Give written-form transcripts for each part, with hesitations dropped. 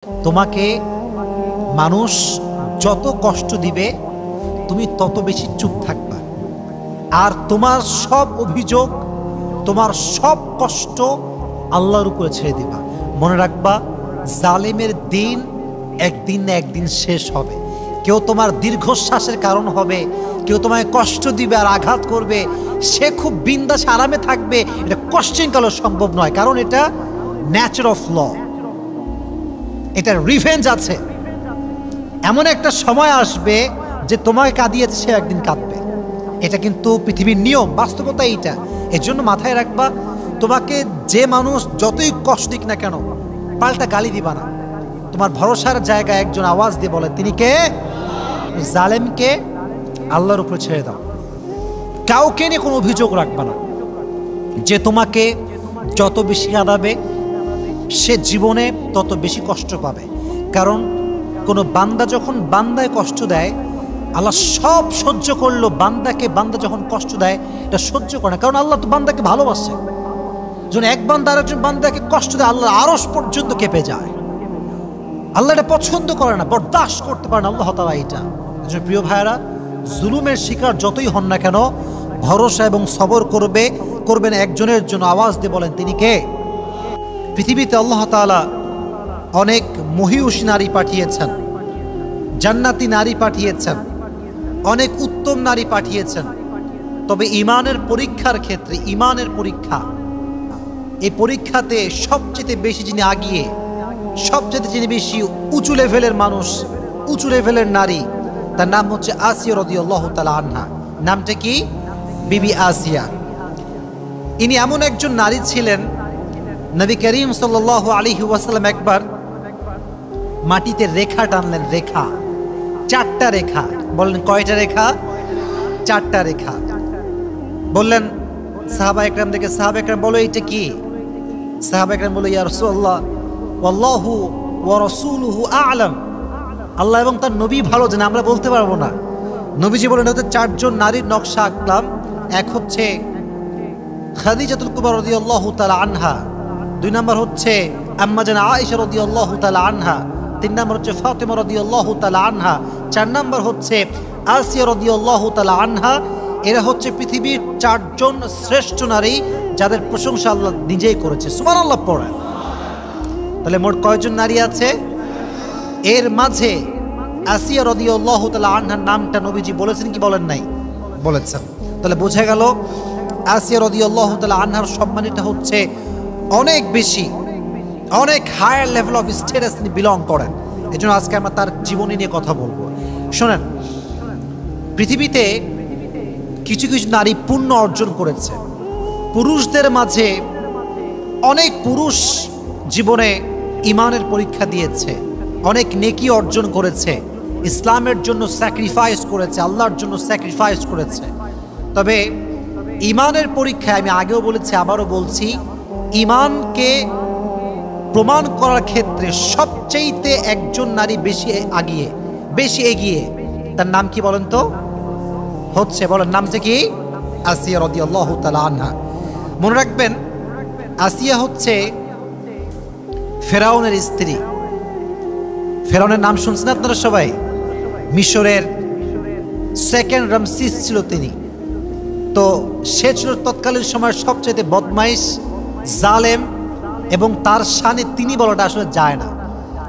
তোমাকে মানুষ যত কষ্ট দিবে তুমি তত বেশি চুপ থাকবা, আর তোমার সব অভিযোগ, তোমার সব কষ্ট আল্লাহর উপরে ছেড়ে দিবা। মনে রাখবা, জালেমের দিন একদিন না একদিন শেষ হবে। কেউ তোমার দীর্ঘশ্বাসের কারণ হবে, কেউ তোমায় কষ্ট দিবে আর আঘাত করবে, সে খুব বিন্দাস আরামে থাকবে, এটা কোশ্চেন কালো সম্ভব নয়, কারণ এটা ন্যাচার অফ ল, এটা রিভেঞ্জ আছে। এমন একটা সময় আসবে যে তোমাকে কাঁদিয়েছে সে একদিন কাঁদবে, এটা কিন্তু পৃথিবীর নিয়ম, বাস্তবতা এইটা। এর জন্য মাথায় রাখবা, তোমাকে যে মানুষ যতই কষ্ট দিক না কেন পাল্টা গালি দিবা না। তোমার ভরসার জায়গায় একজন আওয়াজ দিয়ে বলে, তিনি কে? জালেমকে আল্লাহর উপরে ছেড়ে দাও। কাউকে নিয়ে কোনো অভিযোগ রাখবা না। যে তোমাকে যত বেশি কাঁদাবে সে জীবনে তত বেশি কষ্ট পাবে। কারণ কোনো বান্দা যখন বান্দায় কষ্ট দেয়, আল্লাহ সব সহ্য করলো, বান্দা যখন কষ্ট দেয় এটা সহ্য করে না, কারণ আল্লাহ তো বান্দাকে ভালোবাসে। যখন এক বান্দা আরেকজন বান্দাকে কষ্ট দেয়, আল্লাহর আরশ পর্যন্ত কেঁপে যায়। আল্লাহ এটা পছন্দ করে না, বরদাস্ত করতে পারে না আল্লাহ তাআলা এটা। প্রিয় ভাইয়েরা, জুলুমের শিকার যতই হন না কেন, ভরসা এবং সবর করবেন একজনের জন্য। আওয়াজ দিয়ে বলেন, তিনি কে? পৃথিবীতে আল্লাহ তাআলা অনেক মহিয়সী নারী পাঠিয়েছেন, জান্নাতি নারী পাঠিয়েছেন, অনেক উত্তম নারী পাঠিয়েছেন। তবে ইমানের পরীক্ষার ক্ষেত্রে, ইমানের পরীক্ষা, এই পরীক্ষাতে সবচেয়ে বেশি যিনি আগিয়ে, সবচেয়ে যিনি বেশি উঁচু লেভেলের মানুষ, উঁচু লেভেলের নারী, তার নাম হচ্ছে আসিয়া রাদিয়াল্লাহু তাআলা আনহা। নামটা কি? বিবি আসিয়া। ইনি এমন একজন নারী ছিলেন, নবী করিম সাল্লাল্লাহু আলাইহি ওয়াসাল্লাম একবার মাটিতে রেখা টানলেন, রেখা, 4টা রেখা। বললেন, কয়টা রেখা? 4টা রেখা। বললেন সাহাবা একরাম দেখে, সাহাবা একরাম বলো এটা কি? সাহাবা একরাম বলো, ইয়া রাসূলুল্লাহ, ওয়াল্লাহু ওয়া রাসূলুহু আ'লাম, আল্লাহ এবং তার নবী ভালো জানে, আমরা বলতে পারবো না। নবীজি বলেন, হতে 4জন নারীর নকশা আঁকলাম। এক হচ্ছে খাদিজাতুল কুবরা রাদিয়াল্লাহু তাআলা আনহা, 2 নম্বর হচ্ছে আম্মা জান আয়েশা রাদিয়াল্লাহু তাআলা আনহা, 3 নম্বর হচ্ছে ফাতেমা রাদিয়াল্লাহু তাআলা আনহা, 4 নম্বর হচ্ছে আসিয়া রাদিয়াল্লাহু তাআলা আনহা। এরা হচ্ছে পৃথিবীর 4জন শ্রেষ্ঠ নারী, যাদের প্রশংসা আল্লাহ নিজেই করেছে। সুবহানাল্লাহ পড়েন। তাহলে মোট কয়জন নারী আছে? এর মাঝে আসিয়া রাদিয়াল্লাহু তাআলা আনহার নামটা নবীজি বলেছেন কি বলেন নাই? বলেছেন। তাহলে বোঝা গেল আসিয়া রাদিয়াল্লাহু তাআলা আনহার সম্মানটা হচ্ছে অনেক বেশি, অনেক হায়ার লেভেল অফ স্ট্যাটাস তিনি বিলং করেন। এই জন্য আজকে আমরা তার জীবনী নিয়ে কথা বলবো। শোনেন, পৃথিবীতে কিছু কিছু নারী পুণ্য অর্জন করেছে। পুরুষদের মাঝে অনেক পুরুষ জীবনে ইমানের পরীক্ষা দিয়েছে, অনেক নেকি অর্জন করেছে, ইসলামের জন্য স্যাক্রিফাইস করেছে, আল্লাহর জন্য স্যাক্রিফাইস করেছে। তবে ইমানের পরীক্ষায়, আমি আগেও বলেছি আবারও বলছি, ইমানকে প্রমাণ করার ক্ষেত্রে সবচেয়ে একজন নারী বেশি এগিয়ে, তার নাম কি বলেন তো? হচ্ছে, বলেন নামটা কি? আসিয়া রাদিয়াল্লাহু তাআলা আনহা। মনে রাখবেন, আসিয়া হচ্ছে ফেরাউনের স্ত্রী। ফেরাউনের নাম শুনছেন আপনারা সবাই? মিশরের 2nd রামসিস ছিল তিনি। তো সে ছিল তৎকালীন সময়ের সবচেয়ে বদমাইশ, জালেম, এবং তার শানে তিনি বলাটা আসলে যায় না।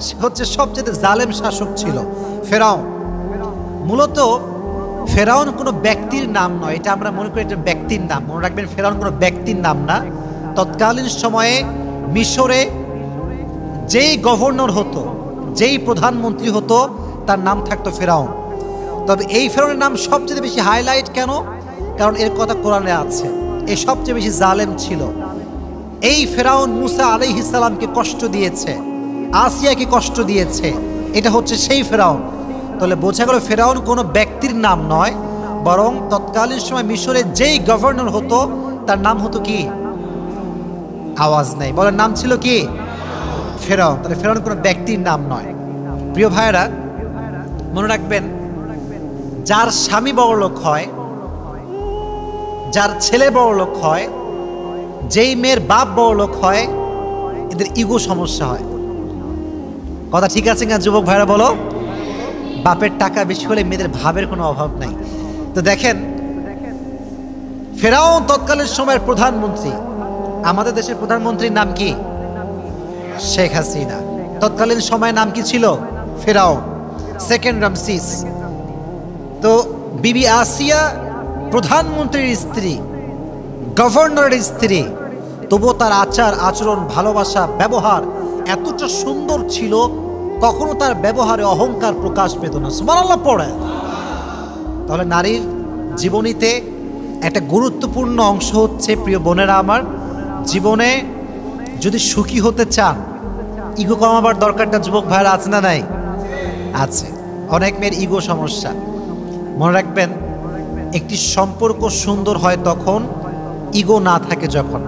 সে হচ্ছে সবচেয়ে জালেম শাসক ছিল ফেরাউন। মূলত ফেরাউন কোনো ব্যক্তির নাম নয়, এটা আমরা মনে করি এটা ব্যক্তির নাম। মনে রাখবেন, ফেরাউন কোনো ব্যক্তির নাম না। তৎকালীন সময়ে মিশরে যেই গভর্নর হতো, যেই প্রধানমন্ত্রী হতো, তার নাম থাকতো ফেরাউন। তবে এই ফেরাউনের নাম সবচেয়ে বেশি হাইলাইট কেন? কারণ এর কথা কোরআনে আছে, এ সবচেয়ে বেশি জালেম ছিল। এই ফেরাউন মুসা আলাইহিস সালামকে কষ্ট দিয়েছে, আসিয়াকে কষ্ট দিয়েছে, এটা হচ্ছে সেই ফেরাউন। তাহলে বোঝা গেল ফেরাউন কোনো ব্যক্তির নাম নয়, বরং তৎকালীন সময় মিশরে যেই গভর্নর হতো তার নাম হতো কি? আওয়াজ নেই, বলেন নাম ছিল কি? ফেরাউন। তাহলে ফেরাউন কোনো ব্যক্তির নাম নয়। প্রিয় ভাইয়েরা, মনে রাখবেন, যার স্বামী বড়লোক হয়, যার ছেলে বড়লোক হয়, যেই মেয়ের বাপ বড়লোক হয়, এদের ইগো সমস্যা হয়। কথা ঠিক আছে না যুবক ভাইরা বলো? বাপের টাকা বেশি হলে মেয়েদের ভাবের কোনো অভাব নাই। তো দেখেন, ফেরাউন তৎকালীন সময়ের প্রধানমন্ত্রী। আমাদের দেশের প্রধানমন্ত্রীর নাম কি? শেখ হাসিনা। তৎকালীন সময়ের নাম কি ছিল? ফেরাউন, সেকেন্ড রামসিস। তো বিবি আসিয়া প্রধানমন্ত্রীর স্ত্রী, গভর্নরের স্ত্রী, তবুও তার আচার আচরণ, ভালোবাসা, ব্যবহার এতটা সুন্দর ছিল, কখনো তার ব্যবহারে অহংকার প্রকাশ পেত না। সুবহানাল্লাহ পড়ে। তাহলে নারীর জীবনীতে একটা গুরুত্বপূর্ণ অংশ হচ্ছে, প্রিয় বোনেরা আমার, জীবনে যদি সুখী হতে চান ইগো কমাবার দরকারটা যুবক ভাইরা আছে না নাই? আছে। অনেক মেয়ের ইগো সমস্যা। মনে রাখবেন, একটি সম্পর্ক সুন্দর হয় তখন ইগো না থাকে। যখন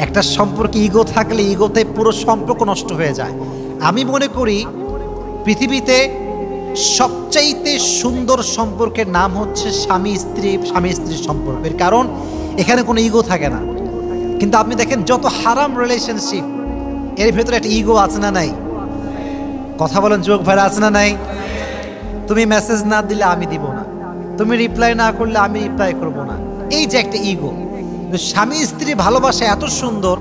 একটা সম্পর্কে ইগো থাকলে ইগোতে পুরো সম্পর্ক নষ্ট হয়ে যায়। আমি মনে করি পৃথিবীতে সবচাইতে সুন্দর সম্পর্কের নাম হচ্ছে স্বামী স্ত্রীর সম্পর্কের, কারণ এখানে কোনো ইগো থাকে না। কিন্তু আপনি দেখেন যত হারাম রিলেশনশিপ, এর ভেতরে একটা ইগো আছে না নাই? কথা বলেন যুবক ভাইরা, আছে না নাই? তুমি মেসেজ না দিলে আমি দিব না, তুমি রিপ্লাই না করলে আমি রিপ্লাই করব না, এই যে একটা ইগো। স্বামী স্ত্রী ভালোবাসা এত সুন্দর,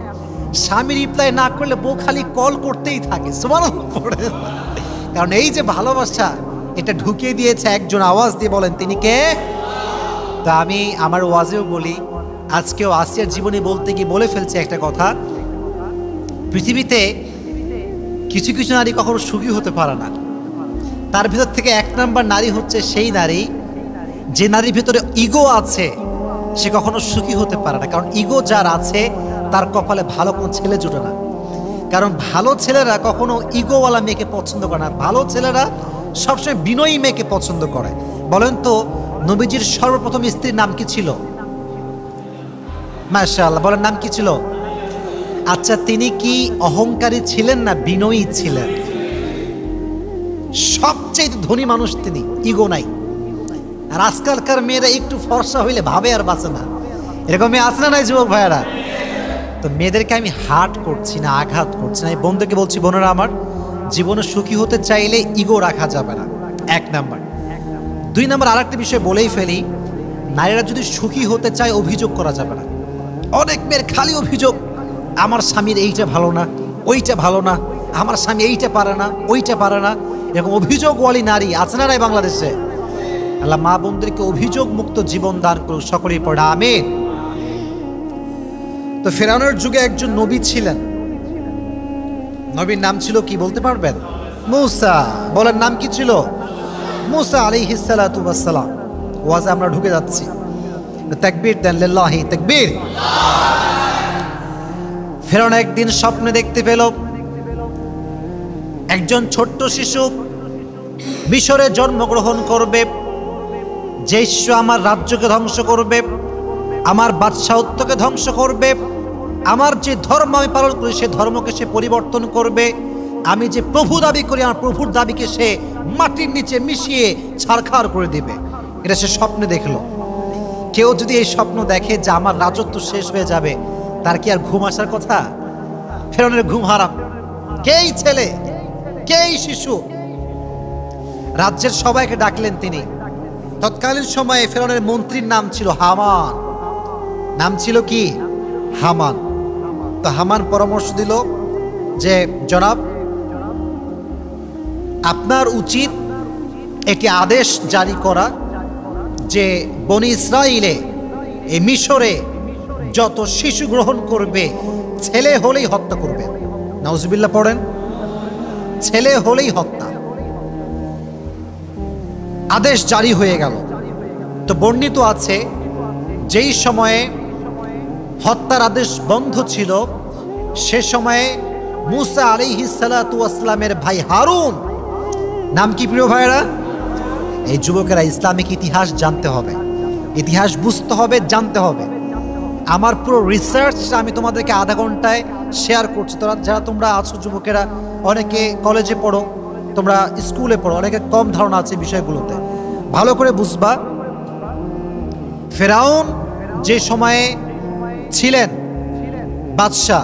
স্বামী রিপ্লাই না করলে বউ খালি কল করতেই থাকে। সুবহানাল্লাহ। কারণ এই যে ভালোবাসা, এটা ঢুকিয়ে দিয়েছে একজন। আওয়াজ দিয়ে বলেন তিনি কে? তা আমি আমার ওয়াজেও বলি, আজকেও আসিয়ার জীবনী বলতে গিয়ে বলে ফেলছি একটা কথা। পৃথিবীতে কিছু কিছু নারী কখনো সুখী হতে পারে না। তার ভিতর থেকে এক নাম্বার নারী হচ্ছে সেই নারী যে নারীর ভিতরে ইগো আছে, সে কখনো সুখী হতে পারে না। কারণ ইগো যার আছে তার কপালে ভালো কোনো ছেলে জুটে না। কারণ ভালো ছেলেরা কখনো ইগোওয়ালা মেয়েকে পছন্দ করে না। ভালো ছেলেরা সবসময় বিনয়ী মেয়েকে পছন্দ করে। বলেন তো, নবীজির সর্বপ্রথম স্ত্রীর নাম কি ছিল? মাশাআল্লাহ, বলেন নাম কি ছিল? আচ্ছা, তিনি কি অহংকারী ছিলেন না বিনয়ী ছিলেন? সবচেয়ে ধনী মানুষ তিনি, ইগো নাই। আর আজকালকার মেয়েরা একটু ফর্সা হইলে ভাবে আর বাঁচে না, এরকম মেয়ে আছে না নাই যুবক ভাইয়েরা? তো মেয়েদেরকে আমি হার্ট করছি না, আঘাত করছি না। এই বন্ধুকে বলছি, বোনেরা আমার, জীবনে সুখী হতে চাইলে ইগো রাখা যাবে না, এক নাম্বার। দুই নাম্বার আরেকটা বিষয় বলেই ফেলি, নারীরা যদি সুখী হতে চায় অভিযোগ করা যাবে না। অনেক মেয়ের খালি অভিযোগ, আমার স্বামীর এইটা ভালো না, ওইটা ভালো না, আমার স্বামী এইটা পারে না, ওইটা পারে না। এরকম অভিযোগওয়ালী নারী আছে না নাই বাংলাদেশে? আল্লাহ মা বোনদেরকে অভিযোগ মুক্ত জীবন দান করুক, সকলেই পড়া আমিন। তো ফেরাউনের যুগে একজন নবী ছিলেন। নবীর নাম ছিল কি বলতে পারবেন? মূসা। বলেন নাম কি ছিল? মূসা আলাইহিস সালাতু ওয়াস সালাম। ওয়াজে আমরা ঢুকে যাচ্ছি, তাকবীর দেন, লিল্লাহি তাকবীর। ফেরাউন একদিন স্বপ্নে দেখতে পেল একজন ছোট্ট শিশু মিশরে জন্মগ্রহণ করবে, যে শিশু আমার রাজ্যকে ধ্বংস করবে, আমার বাদশাহত্বকে ধ্বংস করবে, আমার যে ধর্ম আমি পালন করি সে ধর্মকে সে পরিবর্তন করবে, আমি যে প্রভু দাবি করি আমার প্রভুর দাবিকে সে মাটির নিচে মিশিয়ে ছারখার করে দিবে। এটা সে স্বপ্নে দেখলো। কেউ যদি এই স্বপ্ন দেখে যে আমার রাজত্ব শেষ হয়ে যাবে, তার কি আর ঘুম আসার কথা? ফেরাউনের ঘুম হারাম। কেই ছেলে, কেই শিশু, রাজ্যের সবাইকে ডাকলেন তিনি। তৎকালীন সময়ে ফেরাউনের মন্ত্রীর নাম ছিল হামান। নাম ছিল কি? হামান। তো হামান পরামর্শ দিল যে জনাব, আপনার উচিত একটি আদেশ জারি করা যে বনি ইসরাইলে এই মিশরে যত শিশু গ্রহণ করবে ছেলে হলেই হত্যা করবে। নাউজুবিল্লাহ পড়েন। ছেলে হলেই হত্যা। আদেশ জারি হয়ে গেল। তো বর্ণিত আছে যেই সময়ে হত্যার আদেশ বন্ধ ছিল সে সময়ে মূসা আলাইহিস সালাতু ওয়াস সালামের ভাই হারুন, নাম কি প্রিয় ভাইরা? এই যুবকেরা ইসলামিক ইতিহাস জানতে হবে, ইতিহাস বুঝতে হবে, জানতে হবে। আমার পুরো রিসার্চ আমি তোমাদেরকে আধা ঘন্টায় শেয়ার করছি। যারা তোমরা আছো যুবকেরা, অনেকে কলেজে পড়ো, তোমরা স্কুলে পড়ো, অনেকে কম ধারণা আছে বিষয়গুলোতে, ভালো করে বুঝবা। ফেরাউন যে সময়ে ছিলেন বাদশাহ,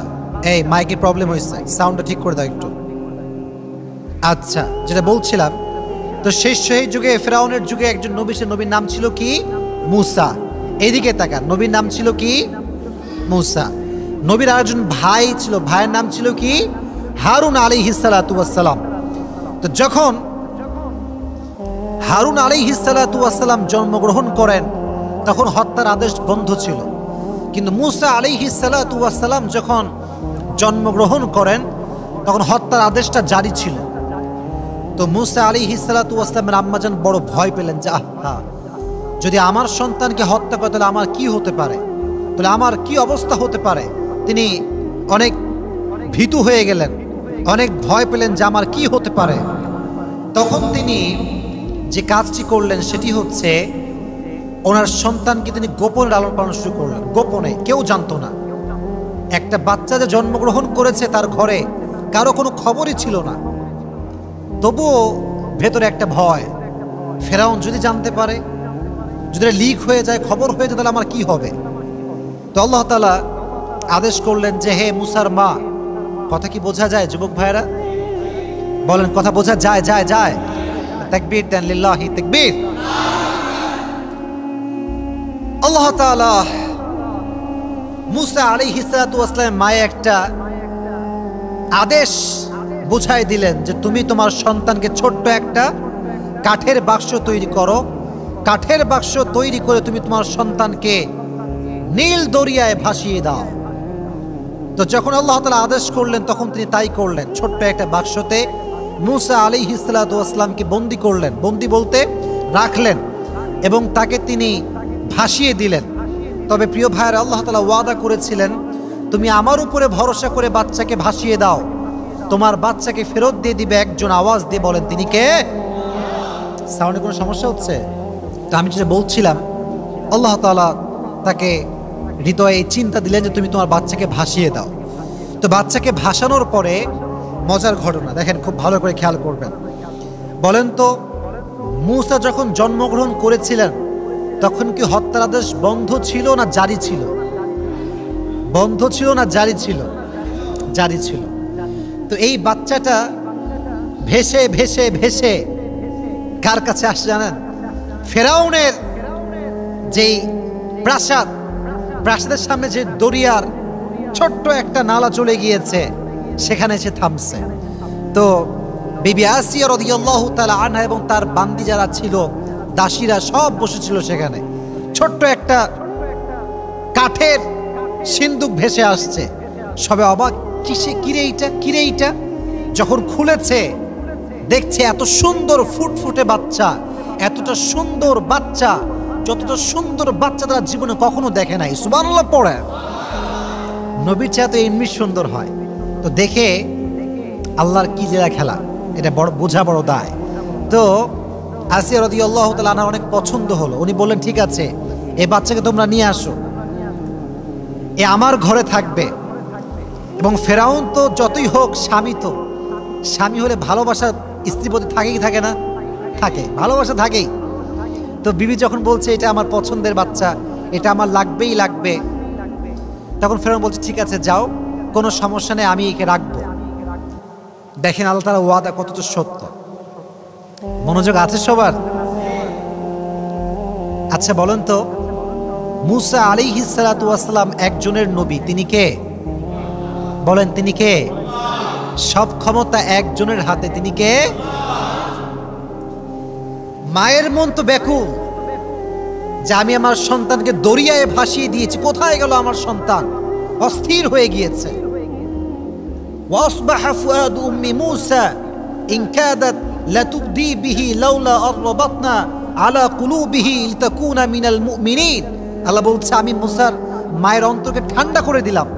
এই মাইকের প্রবলেম হয়েছে, সাউন্ডটা ঠিক করে দাও একটু। আচ্ছা, যেটা বলছিলাম, তো শেষ শহীদ যুগে ফেরাউনের যুগে একজন নবী, সে নবীর নাম ছিল কি? মূসা। এইদিকে তাকান, নবীর নাম ছিল কি? মূসা। নবীর আরেকজন ভাই ছিল, ভাইয়ের নাম ছিল কি? হারুন আলাইহিস সালাতু ওয়াস সালাম। তো যখন হারুন আলাইহিস সালাতু ওয়াস সালাম জন্মগ্রহণ করেন তখন হত্যার আদেশ বন্ধ ছিল, কিন্তু মূসা আলাইহিস সালাতু ওয়াস সালাম যখন জন্মগ্রহণ করেন তখন হত্যার আদেশটা জারি ছিল। তো মূসা আলাইহিস সালাতু ওয়াস সালামের আম্মাজান বড় ভয় পেলেন যে আহা, যদি আমার সন্তানকে হত্যা করে তাহলে আমার কি হতে পারে, তাহলে আমার কি অবস্থা হতে পারে। তিনি অনেক ভীতু হয়ে গেলেন, অনেক ভয় পেলেন যে আমার কি হতে পারে। তখন তিনি যে কাজটি করলেন সেটি হচ্ছে ওনার সন্তানকে তিনি গোপনে লালন পালন শুরু করলেন, গোপনে, কেউ জানতো না। একটা বাচ্চা যে জন্মগ্রহণ করেছে তার ঘরে কারো কোনো খবরই ছিল না, তবুও ভেতরে একটা ভয়, ফেরাউন যদি জানতে পারে, যদি লিক হয়ে যায়, খবর হয়ে যায়, তাহলে আমার কি হবে। তো আল্লাহ তাআলা আদেশ করলেন যে হে মূসার মা, কথা কি বোঝা যায় যুবক ভাইরা? বলেন, কথা বোঝা যায়? যায় যায় তাকবীর দেন, লিল্লাহি তাকবীর। আল্লাহ তাআলা মূসা আলাইহিস সালাতু ওয়াস সালামের মায়ে একটা আদেশ বুঝাই দিলেন যে তুমি তোমার সন্তানকে ছোট্ট একটা কাঠের বাক্স তৈরি করো, কাঠের বাক্স তৈরি করে তুমি তোমার সন্তানকে নীল দরিয়ায় ভাসিয়ে দাও। তো যখন আল্লাহ তাআলা আদেশ করলেন তখন তিনি তাই করলেন। ছোট্ট একটা বাক্সতে মূসা আলাইহিস সালাতু ওয়াস সালামকে বন্দী করলেন, বন্দী বলতে রাখলেন, এবং তাকে তিনি ভাসিয়ে দিলেন। তবে প্রিয় ভাইয়েরা, আল্লাহ তাআলা ওয়াদা করেছিলেন তুমি আমার উপরে ভরসা করে বাচ্চাকে ভাসিয়ে দাও, তোমার বাচ্চাকে ফেরত দিয়ে দিবে একজন। আওয়াজ দিয়ে বলেন তিনি কে? সাউন্ডে কোনো সমস্যা হচ্ছে? তো আমি যেটা বলছিলাম, আল্লাহ তাআলা তাকে হৃদয়ে চিন্তা দিলেন যে তুমি তোমার বাচ্চাকে ভাসিয়ে দাও। তো বাচ্চাকে ভাসানোর পরে মজার ঘটনা দেখেন, খুব ভালো করে খেয়াল করবেন। বলেন তো, মূসা যখন জন্মগ্রহণ করেছিলেন তখন কি হত্যার আদেশ বন্ধ ছিল না জারি ছিল? বন্ধ ছিল না জারি ছিল? জারি ছিল। তো এই বাচ্চাটা ভেসে ভেসে ভেসে কার কাছে আসে জানেন? ফেরাউনের যেই প্রাসাদ, প্রাসাদের সামনে যে দরিয়ার ছোট্ট একটা নালা চলে গিয়েছে সেখানে এসে থামছে। তো বিবি আসিয়া রাদিয়াল্লাহু তাআলা আনহা এবং তার বান্দি যারা ছিল, দাসীরা, সব বসেছিল সেখানে। ছোট্ট একটা কাঠের সিন্দুক ভেসে আসছে, সবে অবাক, কিসে, কিরে এইটা, কিরে এইটা। যখন খুলেছে দেখছে এত সুন্দর ফুটফুটে বাচ্চা, এতটা সুন্দর বাচ্চা, যতটা সুন্দর বাচ্চা তারা জীবনে কখনো দেখে নাই। সুবহানাল্লাহ পড়ে। নবীর চেয়ে তো এমনি সুন্দর হয়। তো দেখে আল্লাহর কি জেলা খেলা, এটা বড় বোঝা, বড় দায়। তো আসিয়া রাদিয়াল্লাহু তাআলা আনহা অনেক পছন্দ হলো। উনি বললেন ঠিক আছে, এই বাচ্চাকে তোমরা নিয়ে আসো, এ আমার ঘরে থাকবে। এবং ফেরাউন তো যতই হোক স্বামী, তো স্বামী হলে ভালোবাসা স্ত্রীর প্রতি থাকেই, থাকে না? থাকে, ভালোবাসা থাকেই। তো বিবি যখন বলছে এটা আমার পছন্দের বাচ্চা, এটা আমার লাগবেই লাগবে, তখন ফেরাউন বলছে ঠিক আছে যাও, কোনো সমস্যা নেই, আমি একে রাখবো। দেখেন আল্লাহ তাআলার ওয়াদা কতটা সত্য। মনোযোগ আছে সবার? আচ্ছা বলেন তো, মূসা আলাইহিস সালাতু ওয়াস সালাম একজনের নবী, তিনি কে? বলেন তিনি কে? সব ক্ষমতা একজনের হাতে, তিনি কে? মায়ের মন তো ব্যাকুল যে আমি আমার সন্তানকে দরিয়ায় ভাসিয়ে দিয়েছি, কোথায় গেল আমার সন্তান? অস্থির হয়ে গিয়েছে। ওয়াসবাহা ফুআদু উম্মি মূসা ইন কাদাত লাতুবদি বিহি লাউলা আরবাতনা আলা কুলুবিহি লিতাকুনা মিনাল মুমিনিন। আল্লাহ বলছে আমি মূসার মায়ের অন্তরকে ঠান্ডা করে দিলাম,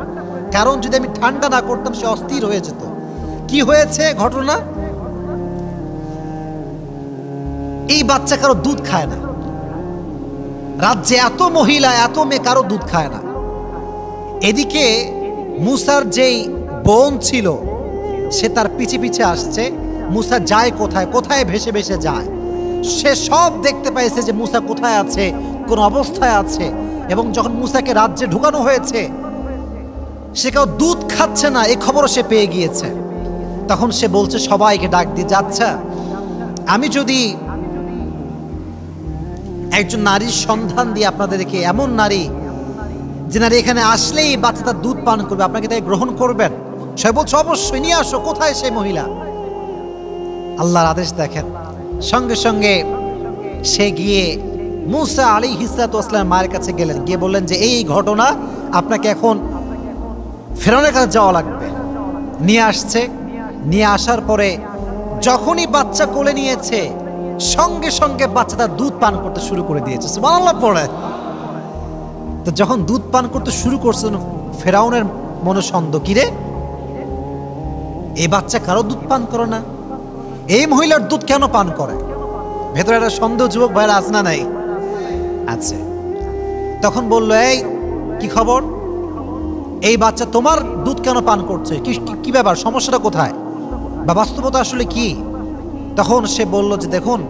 কারণ যদি আমি ঠান্ডা না করতাম সে অস্থির হয়ে যেত। কি হয়েছে ঘটনা? এই বাচ্চা কারো দুধ খায় না, রাজ্যে এত মহিলা, এত মেয়ে, কারো দুধ খায় না। এদিকে মূসার যেই বোন ছিল সে তার পিছে পিছে আসছে। মূসা যায় কোথায়, কোথায় ভেসে ভেসে যায়, সে সব দেখতে পাইছে যে মূসা কোথায় আছে, কোন অবস্থায় আছে। এবং যখন মূসাকে রাজ্যে ঢুকানো হয়েছে, সে কেউ দুধ খাচ্ছে না এই খবরও সে পেয়ে গিয়েছে। তখন সে বলছে সবাইকে ডাক দিয়ে, আচ্ছা আমি যদি একজন নারীর সন্ধান দিয়ে আপনাদেরকে, এমন নারী যে নারী এখানে আসলেই বাচ্চা তার দুধ পান করবে, আপনাকে তাই গ্রহণ করবেন? সে বলছে অবশ্যই, নিয়ে আসো। কোথায় সেই মহিলা? আল্লাহর আদেশ দেখেন, সঙ্গে সঙ্গে সে গিয়ে মূসা আলাইহিস সালামের মায়ের কাছে গেলেন, গিয়ে বললেন যে এই ঘটনা, আপনাকে এখন ফেরাউনের কাছে যাওয়া লাগবে। নিয়ে আসছে। নিয়ে আসার পরে যখনই বাচ্চা কোলে নিয়েছে, সঙ্গে সঙ্গে বাচ্চা তার দুধ পান করতে শুরু করে দিয়েছে। সুবহানাল্লাহ পড়ে। তো যখন দুধ পান করতে শুরু করছে, ফেরাউনের মনে সন্দেহ, কিরে এই বাচ্চা কারো দুধ পান করে না, এই মহিলার দুধ কেন পান করে? ভেতরে একটা সন্দেহ যুবক ভাইরা আছে না নাই? আছে। তখন বলল, এই কি খবর, এই বাচ্চা তোমার দুধ কেন পান করছে? কি ব্যাপার, সমস্যাটা কোথায়, বা বাস্তবতা আসলে কি? তখন সে বলল যে দেখুন,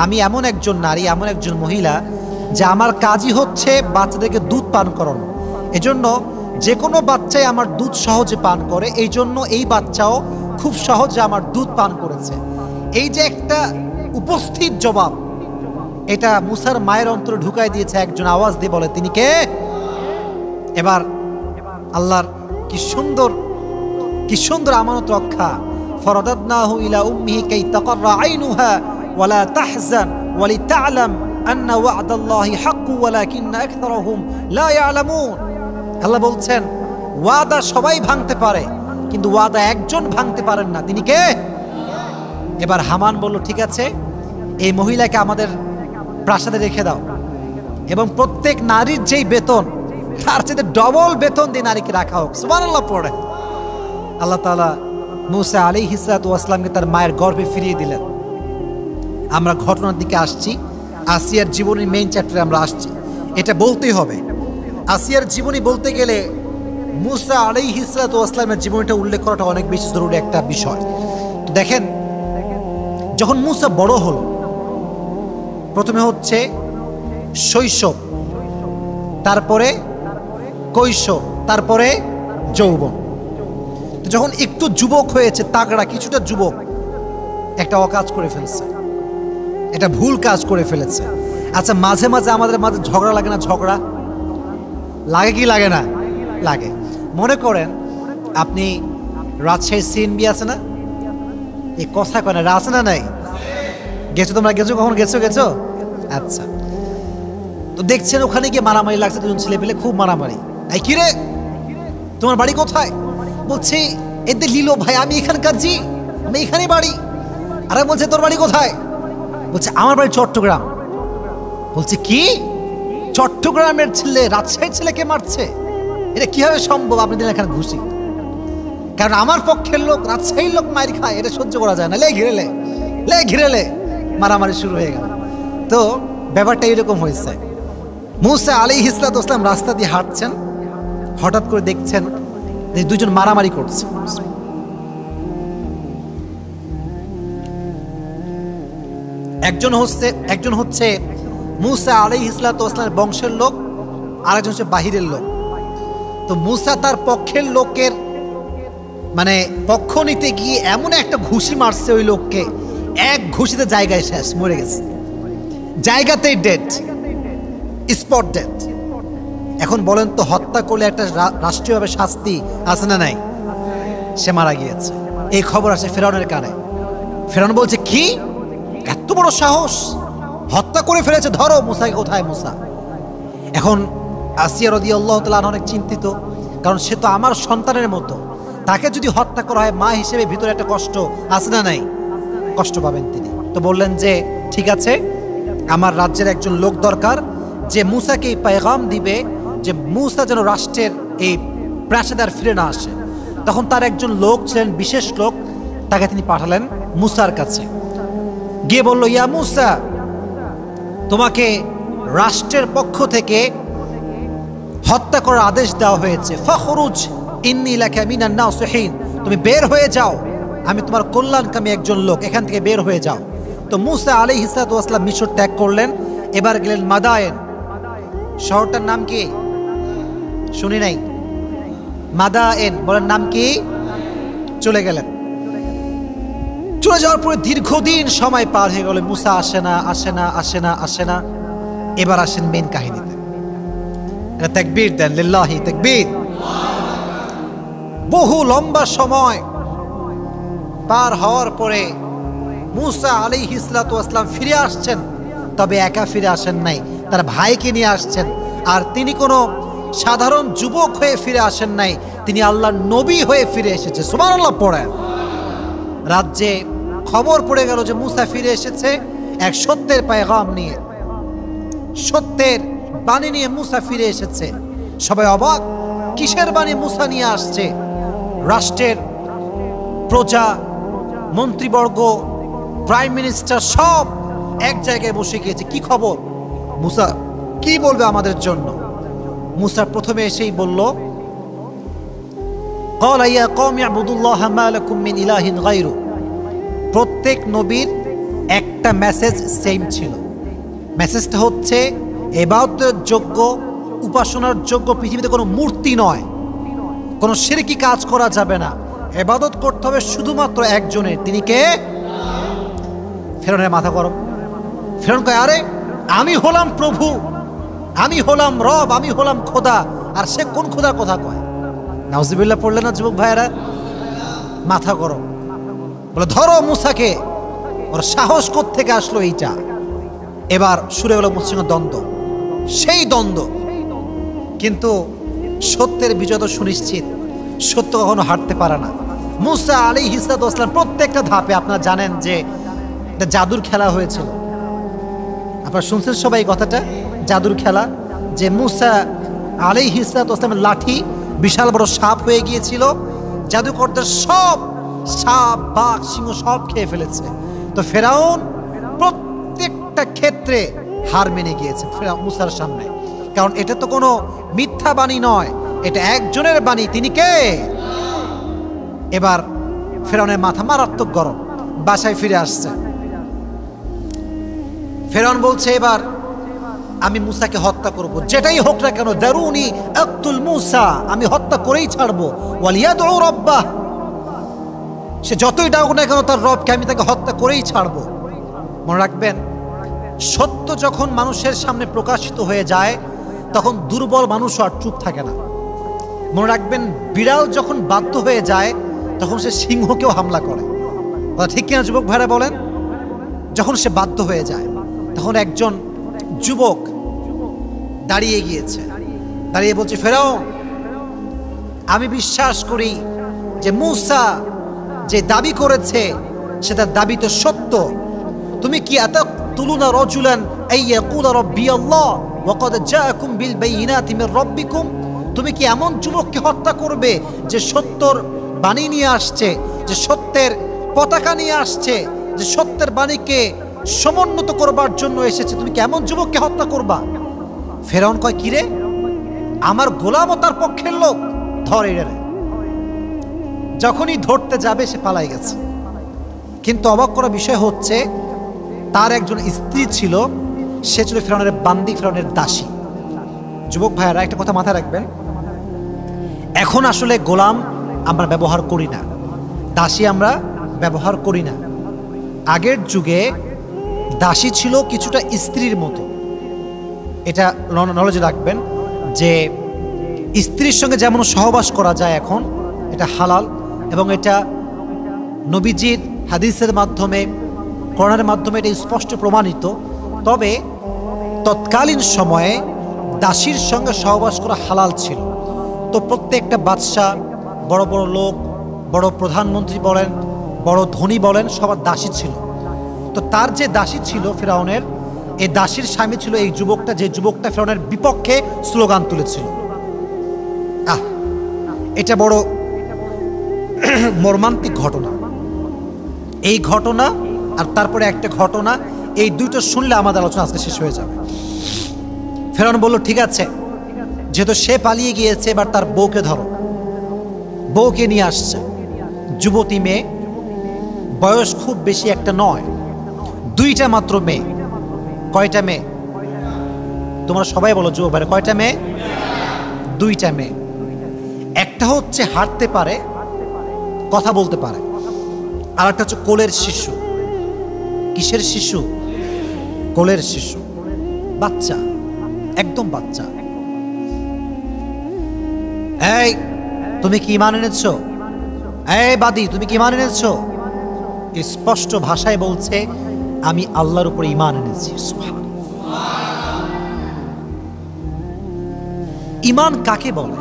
আমি এমন একজন নারী, এমন একজন মহিলা, যে আমার কাজই হচ্ছে বাচ্চাদেরকে দুধ পান করানো। এজন্য যে কোনো বাচ্চাই আমার দুধ সহজে পান করে, এই জন্য এই বাচ্চাও খুব সহজে আমার দুধ পান করেছে। এই যে একটা উপস্থিত জবাব, এটা মুসার মায়ের অন্তরে ঢুকাই দিয়েছে। একজন আওয়াজ দিয়ে বলে, তিনি কে? এবার আল্লাহর কি সুন্দর আমানত রক্ষা। ফরাদাদনাহু ইলা উম্মিহি কাই তাকাররা আইনুহা ওয়ালা তাহজান ওয়ালিতা'লাম আন্না ওয়া'দাল্লাহি হাক্কু ওয়ালাকিন্না আকতারাহুম লা ইয়ালামুন। আল্লাহ বলছেন, ওয়াদা সবাই ভাঙতে পারে, কিন্তু ওয়াদা একজন ভাঙতে পারেন না, তিনি কে? এবার হামান বলল, ঠিক আছে, এই মহিলাকে আমাদের প্রাসাদে রেখে দাও, এবং প্রত্যেক নারীর যেই বেতন, তার চেয়ে ডবল বেতন দিয়ে নারীকে রাখা হোক। সুবহানাল্লাহ পড়ে। আল্লাহ তাআলা মূসা আলাইহিস সালামকে তার মায়ের গর্ভে ফিরিয়ে দিলেন। আমরা ঘটনার দিকে আসছি, আসিয়ার জীবনের মেইন চ্যাপ্টারে আমরা আসছি। এটা বলতেই হবে, আসিয়ার জীবনী বলতে গেলে মূসা আলাইহিস সালামের জীবনীটা উল্লেখ করাটা অনেক বেশি জরুরি একটা বিষয়। তো দেখেন, যখন মূসা বড় হলো, প্রথমে হচ্ছে শৈশব, তারপরে কৈশোর, তারপরে যৌবন। তো যখন একটু যুবক হয়েছে, তাগড়া কিছুটা যুবক, একটা অকাজ করে ফেলছে, এটা ভুল কাজ করে ফেলেছে। আচ্ছা, মাঝে মাঝে আমাদের মাঝে ঝগড়া লাগে না? ঝগড়া লাগে কি লাগে না? লাগে। মনে করেন আপনি রাজশাহী সিএনবি আছে না, এই কথা কয় না, আছে না নাই? গেছো তোমরা? গেছো? কখন গেছো? আচ্ছা, তো দেখছেন ওখানে গিয়ে মারামারি লাগছে, দুজন ছেলে পেলে খুব মারামারি। এই কিরে, তোমার বাড়ি কোথায়? বলছে এদের লিলো ভাই, আমি এখানকার, জি আমি এখানে বাড়ি। আরে বলছে তোর বাড়ি কোথায়? বলছে আমার বাড়ি চট্টগ্রাম। বলছে কি, চট্টগ্রামের ছেলে রাজশাহীর ছেলেকে মারছে? এটা কিভাবে সম্ভব? আপনি দিন এখানে ঘুষি, কারণ আমার পক্ষের লোক রাজশাহীর লোক মার খায়, এটা সহ্য করা যায় না। লে ঘিরেলে মারামারি শুরু হয়ে গেল। তো ব্যাপারটা এরকম হয়েছে। মূসা আলাইহিস সালাম রাস্তা দিয়ে হাঁটছেন, হঠাৎ করে দেখছেন যে দুজন মারামারি করছে। একজন হচ্ছে মূসা আলাইহিস সালামের বংশের লোক, আরেকজন হচ্ছে বাহিরের লোক। তো মূসা তার পক্ষের লোকের মানে পক্ষ নিতে গিয়ে এমন একটা ঘুষি মারছে ওই লোককে, এক ঘুষিতে জায়গায় শেষ, মরে গেছে, জায়গাতেই ডেড, স্পট ডেড। এখন বলেন তো, হত্যা করলে একটা রাষ্ট্রীয়ভাবে শাস্তি আছে না নাই? সে মারা গিয়েছে। এই খবর আসে ফেরাউনের কানে। ফেরাউন বলছে, কি এত বড় সাহস, হত্যা করে ফেলেছে, ধরো মূসাকে। কোথায় মূসা? এখন আসিয়া রাদিয়াল্লাহু তাআলা অনেক চিন্তিত, কারণ সে তো আমার সন্তানের মতো, তাকে যদি হত্যা করা হয়, মা হিসেবে ভিতরে একটা কষ্ট আছে না নাই? কষ্ট পাবেন তিনি। তো বললেন যে ঠিক আছে, আমার রাজ্যের একজন লোক দরকার, যে মূসাকে এই পেগাম দিবে যে মূসা যেন রাষ্ট্রের এই প্রাসাদে আর ফিরে না আসে। তখন তার একজন লোক ছিলেন, বিশেষ লোক, তাকে তিনি পাঠালেন মূসার কাছে। গিয়ে বলল, ইয়া মূসা, তোমাকে রাষ্ট্রের পক্ষ থেকে হত্যা করার আদেশ দেওয়া হয়েছে। ফখরুজ ইন্নী লাকা মিনান নাসিহিন, তুমি বের হয়ে যাও, আমি তোমার কল্যাণকামী একজন লোক, এখান থেকে বের হয়ে যাও। তো মূসা আলাইহিস সালাম মিশর ত্যাগ করলেন, এবার গেলেন মাদায়েন। শহরটার নাম কি শুনি নাই? মাদায়েন, বলেন নাম কি? চলে গেলেন। চলে যাওয়ার পরে দীর্ঘদিন সময় পার হয়ে গেল, মুসা আসে না আসে না আসে না আসে না। এবার আসেন মেন কাহিনীতে। এটা তাকবীর দেন, লিল্লাহি তাকবীর। বহু লম্বা সময় পার হওয়ার পরে মুসা আলাইহিস সালাতু ওয়াস সালাম ফিরে আসছেন, তবে একা ফিরে আসেন নাই, তার ভাইকে নিয়ে আসছেন। আর তিনি কোনো সাধারণ যুবক হয়ে ফিরে আসেন নাই, তিনি আল্লাহর নবী হয়ে ফিরে এসেছে। সুবহানাল্লাহ পড়েন। রাজ্যে খবর পড়ে গেল যে মুসা ফিরে এসেছে এক সত্যের পেগাম নিয়ে, সত্যের বাণী নিয়ে মুসা ফিরে এসেছে। সবাই অবাক, কিসের বাণী মুসা নিয়ে আসছে? রাষ্ট্রের প্রজা, মন্ত্রীবর্গ, প্রাইম মিনিস্টার সব এক জায়গায় বসে গিয়েছে। কি খবর? মুসা কি বলবে আমাদের জন্য? মুসা প্রথমে এসেই বলল, ক্বালা ইয়া কওমি ইবুদুল্লাহ মা লাকুম মিন ইলাহিন গায়রু। প্রত্যেক নবীর একটা মেসেজ সেম ছিল। মেসেজটা হচ্ছে ইবাদতের যোগ্য, উপাসনার যোগ্য পৃথিবীতে কোনো মূর্তি নয়, কোনো শিরকি কাজ করা যাবে না, ইবাদত করতে হবে শুধুমাত্র একজনের। তিনি কে? ফেরাউনের মাথা গরম। ফেরাউন কয়, আরে আমি হলাম প্রভু, আমি হলাম রব, আমি হলাম খোদা, আর সে কোন খোদার কথা কয়? নাউজুবিল্লাহ পড়লেন না যুবক ভাইয়েরা? মাথা গরম। বলে ধরো মুসাকে, ওর সাহস কোত্থেকে আসলো এইটা? এবার শুরু হলো মুসার সঙ্গে দ্বন্দ্ব, সেই দ্বন্দ্ব। কিন্তু সত্যের বিজয় তো সুনিশ্চিত, সত্য কখনো হারতে পারে না। মুসা আলাইহিস সালাতু ওয়াস সালাম প্রত্যেকটা ধাপে, আপনারা জানেন যে একটা জাদুর খেলা হয়েছিল, আপনারা শুনছেন সবাই কথাটা, জাদুর খেলা। যে মুসা আলাইহিস সালাতু ওয়াস সালামের লাঠি বিশাল বড় সাপ হয়ে গিয়েছিল, জাদুকরদের সব সাপ, বাঘ, সিংহ সব খেয়ে ফেলেছে। তো ফেরাউন প্রত্যেকটা ক্ষেত্রে হার মেনে গিয়েছে ফেরাউন মুসার সামনে, কারণ এটা তো কোনো মিথ্যা বাণী নয়, এটা একজনের বাণী। তিনি কে? এবার ফেরাউনের মাথা মারাত্মক গরম, বাসায় ফিরে আসছে। ফেরাউন বলছে, এবার আমি মুসাকে হত্যা করব, যেটাই হোক না কেন, দারুনি আক্তুল মুসা, আমি হত্যা করেই ছাড়বো। ওয়ালিয়াদউ রাব্বাহ, সে যতই ডাকুক না কেন তার রবকে, আমি তাকে হত্যা করেই ছাড়বো। মনে রাখবেন, সত্য যখন মানুষের সামনে প্রকাশিত হয়ে যায় তখন দুর্বল মানুষ আর চুপ থাকে না। মনে রাখবেন, বিড়াল যখন বাধ্য হয়ে যায় তখন সে সিংহকেও হামলা করে। ঠিক কিনা যুবক ভাইরা বলেন? যখন সে বাধ্য হয়ে যায়, তখন একজন যুবক দাঁড়িয়ে গিয়েছে, দাঁড়িয়ে বলছে, ফেরাউন, আমি বিশ্বাস করি যে মুসা যে দাবি করেছে সেটা দাবি তো সত্য। তুমি কি আতাকতুলুনা রাজুলান আইয়াকুলা রাব্বি আল্লাহ ওয়া ক্বাদ জাআকুম বিল বাইয়িনাতি মির রাব্বিকুম? তুমি কি এমন যুবককে হত্যা করবে যে সত্যর বাণী নিয়ে আসছে, যে সত্যের পতাকা নিয়ে আসছে, যে সত্যের বাণীকে সমুন্নত করবার জন্য এসেছে? তুমি কি এমন যুবককে হত্যা করবা? ফেরাউন কয়, কিরে, আমার গোলামও তার পক্ষের লোক, ধর এরে। যখনই ধরতে যাবে সে পালাই গেছে। কিন্তু অবাক করা বিষয় হচ্ছে, তার একজন স্ত্রী ছিল, সে ছিল ফেরাউনের বান্দি, ফেরাউনের দাসী। যুবক ভাইয়েরা একটা কথা মাথায় রাখবেন, এখন আসলে গোলাম আমরা ব্যবহার করি না, দাসী আমরা ব্যবহার করি না। আগের যুগে দাসী ছিল কিছুটা স্ত্রীর মতো। এটা নলেজে রাখবেন যে স্ত্রীর সঙ্গে যেমন সহবাস করা যায় এখন, এটা হালাল, এবং এটা নবীজির হাদিসের মাধ্যমে, কোরআনের মাধ্যমে এটা স্পষ্ট প্রমাণিত। তবে তৎকালীন সময়ে দাসীর সঙ্গে সহবাস করা হালাল ছিল। তো প্রত্যেকটা বাদশাহ, বড় বড় লোক, বড় প্রধানমন্ত্রী বলেন, বড় ধনী বলেন, সবার দাসী ছিল। তো তার যে দাসী ছিল ফেরাউনের, এই দাসীর স্বামী ছিল এই যুবকটা, যে যুবকটা ফেরাউনের বিপক্ষে স্লোগান তুলেছিল। এটা বড় মর্মান্তিক ঘটনা। এই ঘটনা আর তারপরে একটা ঘটনা, এই দুটো শুনলে আমাদের আলোচনা আজকে শেষ হয়ে যাবে। ফেরাউন বলল, ঠিক আছে, যেহেতু সে পালিয়ে গিয়েছে, এবার তার বউকে ধরো। বউকে নিয়ে আসছে, যুবতী মেয়ে, বয়স খুব বেশি একটা নয়, দুইটা মাত্র মেয়ে। কয়টা মেয়ে? তোমরা সবাই বলো যুবক ভাইরা, কয়টা মেয়ে? দুইটা মেয়ে। একটা হচ্ছে হাঁটতে পারে, কথা বলতে পারে, আর একটা হচ্ছে কোলের শিশু। কিসের শিশু? কোলের শিশু, বাচ্চা, একদম বাচ্চা। এই তুমি কি ঈমান এনেছো? এই বাদী, তুমি কি ঈমান এনেছো? স্পষ্ট ভাষায় বলছে, আমি আল্লাহর উপর ঈমান এনেছি। ঈমান কাকে বলে?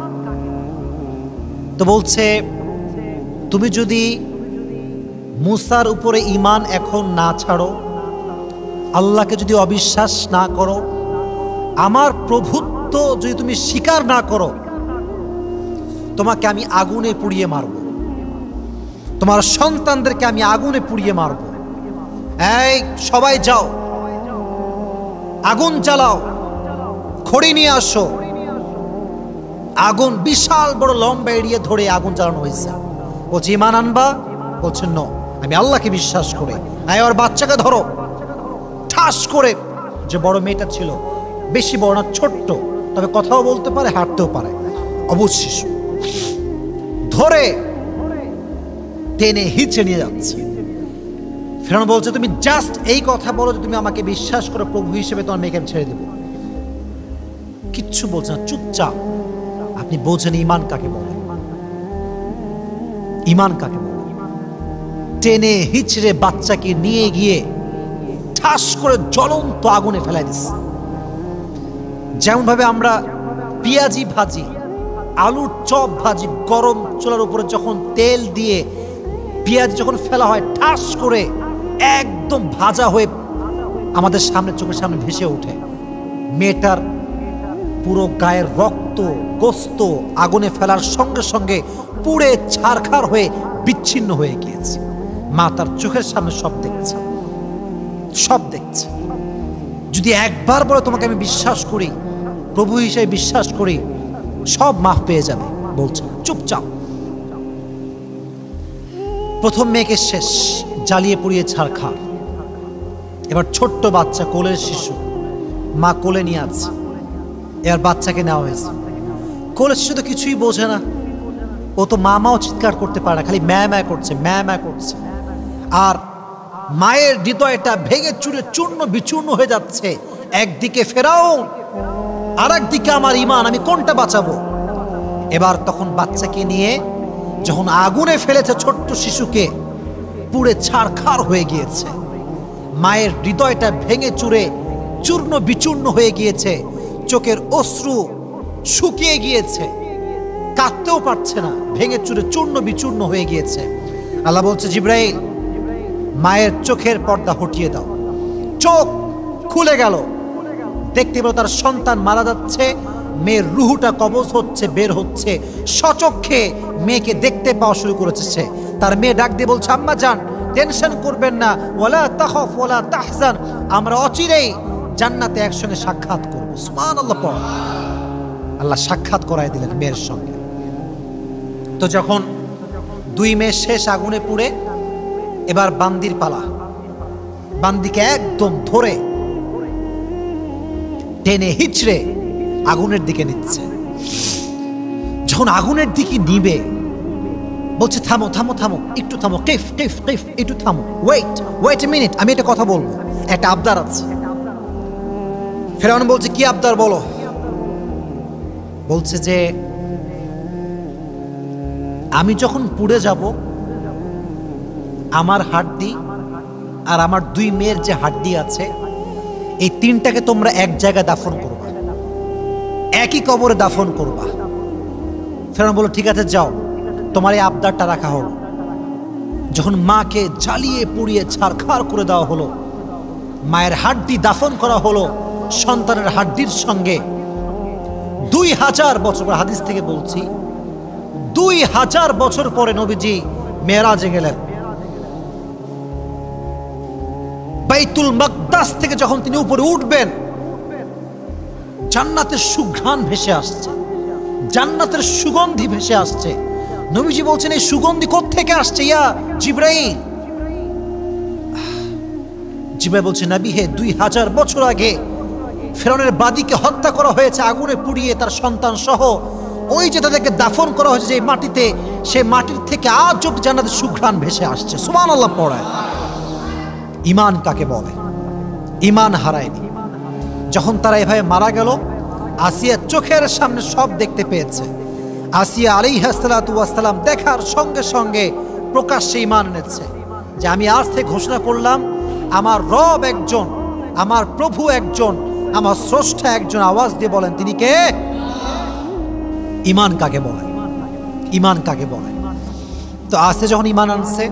তো বলছে, তুমি যদি মুসার উপরে ঈমান এখন না ছাড়ো, আল্লাহকে যদি অবিশ্বাস না করো, আমার প্রভুত্ব যদি তুমি স্বীকার না করো, তোমাকে আমি আগুনে পুড়িয়ে মারব, তোমার সন্তানদেরকে আমি আগুনে পুড়িয়ে মারব। এই সবাই যাও, আগুন জ্বালাও, খড়ি নিয়ে আসো। আগুন বিশাল বড় লম্বা এড়িয়ে ধরে আগুন জ্বালানো হয়েছে। বলছে ঈমান আনবা? বলছে ন, আমি আল্লাহকে বিশ্বাস করে। ওর বাচ্চাকে ধরো। ঠাস করে, যে বড় মেয়েটা ছিল, বেশি বড় না, ছোট্ট, তবে কথাও বলতে পারে, হাঁটতেও পারে, অবুঝ শিশু, ধরে টেনে হিচড়ে নিয়ে যাচ্ছে। ফেরাউন বলছে, তুমি জাস্ট এই কথা বলো যে তুমি আমাকে বিশ্বাস করো প্রভু হিসেবে, তোমার মেয়েকে আমি ছেড়ে দেব। কিচ্ছু বলছে না, চুপচাপ। আপনি বোঝেন ঈমান কাকে বলে? ঈমান কাকে বলে? টেনে হিচড়ে বাচ্চাকে নিয়ে গিয়ে ঠাস করে জ্বলন্ত আগুনে ফেলাই দিচ্ছে। যেমন ভাবে আমরা পেঁয়াজি ভাজি, আলুর চপ ভাজি, গরম চুলার উপরে যখন তেল দিয়ে পেঁয়াজ যখন ফেলা হয়, ঠাস করে একদম ভাজা হয়ে আমাদের সামনে, চোখের সামনে ভেসে ওঠে। মেয়েটার পুরো গায়ের রক্ত, গোস্ত আগুনে ফেলার সঙ্গে সঙ্গে পুড়ে ছারখার হয়ে বিচ্ছিন্ন হয়ে গিয়েছে। মা তার চোখের সামনে সব দেখছে, সব দেখছে। যদি একবার বলে তোমাকে আমি বিশ্বাস করি, প্রভু হিসেবে বিশ্বাস করি, সব মাফ পেয়ে যাবে। বলছে চুপচাপ। প্রথম মেয়েকে শেষ, জ্বালিয়ে পুড়িয়ে ছারখার। এবার ছোট্ট বাচ্চা, কোলের শিশু, মা কোলে নিয়ে আছে। এবার বাচ্চাকে নেওয়া হয়েছে। কোলের শিশু তো কিছুই বোঝে না, ও তো মামাও চিৎকার করতে পারে না, খালি ম্যা ম্যা করছে, ম্যা ম্যা করছে। আর মায়ের হৃদয়টা ভেঙে চুরে চূর্ণ বিচূর্ণ হয়ে যাচ্ছে। একদিকে ফেরাউন, আর একদিকে আমার ঈমান, আমি কোনটা বাঁচাবো? এবার তখন বাচ্চাকে নিয়ে যখন আগুনে ফেলেছে, ছোট্ট শিশুকে পুড়ে ছারখার হয়ে গিয়েছে। মায়ের হৃদয়টা ভেঙে চুরে চূর্ণ বিচূর্ণ হয়ে গিয়েছে। চোখের অশ্রু শুকিয়ে গিয়েছে, কাঁদতেও পারছে না, ভেঙে চুরে চূর্ণ বিচূর্ণ হয়ে গিয়েছে। আল্লাহ বলছে, জিবরাইল, মায়ের চোখের পর্দা হটিয়ে দাও। চোখ খুলে গেল, দেখতে পেল তার সন্তান মারা যাচ্ছে, মেয়ের রুহুটা কবজ হচ্ছে, বের হচ্ছে। সচক্ষে মেয়েকে দেখতে পাওয়া শুরু করেছে সে। তার মেয়ে ডাক দিয়ে বলছে, আম্মা জান, টেনশন করবেন না, ওয়ালা তাখাফ ওয়ালা তাহজান, আমরা অচিরেই জান্নাতে একসঙ্গে সাক্ষাৎ করব। সুবহানাল্লাহ। পড়। আল্লাহ সাক্ষাৎ করায় দিলেন মেয়ের সঙ্গে। তো যখন দুই মেয়ে শেষ আগুনে পুড়ে, এবার বান্দির পালা। বান্দিকে একদম ধরে টেনে হিচড়ে আগুনের দিকে নিচ্ছে। যখন আগুনের দিকে নিবে, বলছে থামো থামো থামো, একটু থামো, টিফ টিফ টিফ, একটু থামো, ওয়েট ওয়েট এ মিনিট, আমি একটা কথা বলবো, একটা আবদার আছে। ফেরাউন বলছে, কি আবদার বলো? বলছে যে আমি যখন পুড়ে যাব, আমার হাড্ডি আর আমার দুই মেয়ের যে হাড্ডি আছে, এই তিনটাকে তোমরা এক জায়গায় দাফন করবা, একই কবরে দাফন করবা। ফেরাউন বলল, ঠিক আছে যাও, তোমার এই আবদারটা রাখা হলো। যখন মাকে জ্বালিয়ে পুড়িয়ে ছারখার করে দেওয়া হলো, মায়ের হাড্ডি দাফন করা হলো সন্তানের হাড্ডির সঙ্গে। 2000 বছর, হাদিস থেকে বলছি, 2000 বছর পরে নবীজি মেরাজে গেলেন। বাইতুল মাকদাস থেকে যখন তিনি উপরে উঠবেন, জান্নাতের সুঘ্রাণ ভেসে আসছে, জান্নাতের সুগন্ধি ভেসে আসছে। নবীজি বলছেন, এই সুগন্ধি কোত্থেকে আসছে ইয়া জিবরাইল? জিবরাইল বলছে, নবী হে, 2000 বছর আগে ফেরাউনের বাদীকে হত্যা করা হয়েছে আগুনে পুড়িয়ে, তার সন্তান সহ। ওই যে তাদেরকে দাফন করা হয়েছে যে মাটিতে, সে মাটির থেকে আজ অব্দি জান্নাতের সুঘ্রাণ ভেসে আসছে। সুবহানাল্লাহ পড়ায়। ঈমান কাকে বলে? ঈমান হারায়নি। যখন তারা এভাবে মারা গেল, আসিয়া চোখের সামনে সব দেখতে পেয়েছে। আসিয়া আলাইহিস সালাতু ওয়াস সালাম দেখার সঙ্গে সঙ্গে প্রকাশ্যে ঈমান এনেছে যে আমি আজ থেকে ঘোষণা করলাম আমার রব একজন, আমার প্রভু একজন, আমার স্রষ্টা একজন। আওয়াজ দিয়ে বলেন তিনি কে? ঈমান কাকে বলে? ঈমান কাকে বলে? তো আসিয়া যখন ঈমান আনছে,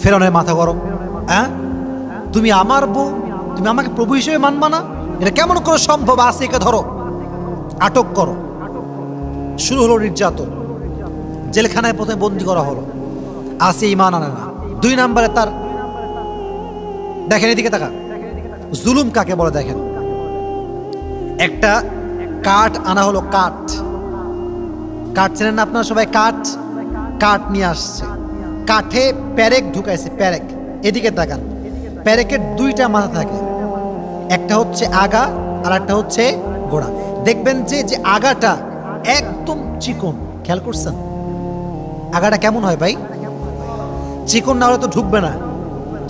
ফেরাউনের মাথা গরম। হ্যাঁ, তুমি আমার বউ, তুমি আমাকে প্রভু হিসেবে মানবা না? এটা কেমন করে সম্ভব? আসিয়াকে ধরো, আটক করো। শুরু হলো নির্যাতন। জেলখানায় প্রথমে বন্দী করা হলো। আসিয়া ঈমান আনে না। 2 নম্বরে তার, দেখেন এদিকে তাকান, জুলুম কাকে বলে দেখেন। একটা কাঠ আনা হলো, কাঠ চেনেন না আপনারা সবাই? কাঠ নিয়ে আসছে, কাঠে প্যারেক ঢুকাইছে, প্যারেক। এদিকে তাকান, প্যারেকের 2টা মাথা থাকে, একটা হচ্ছে আগা আর একটা হচ্ছে গোড়া। দেখবেন যে আগাটা একদম চিকন, খেয়াল করছেন? আগাটা কেমন হয় ভাই? চিকন না হলে তো ঢুকবে না,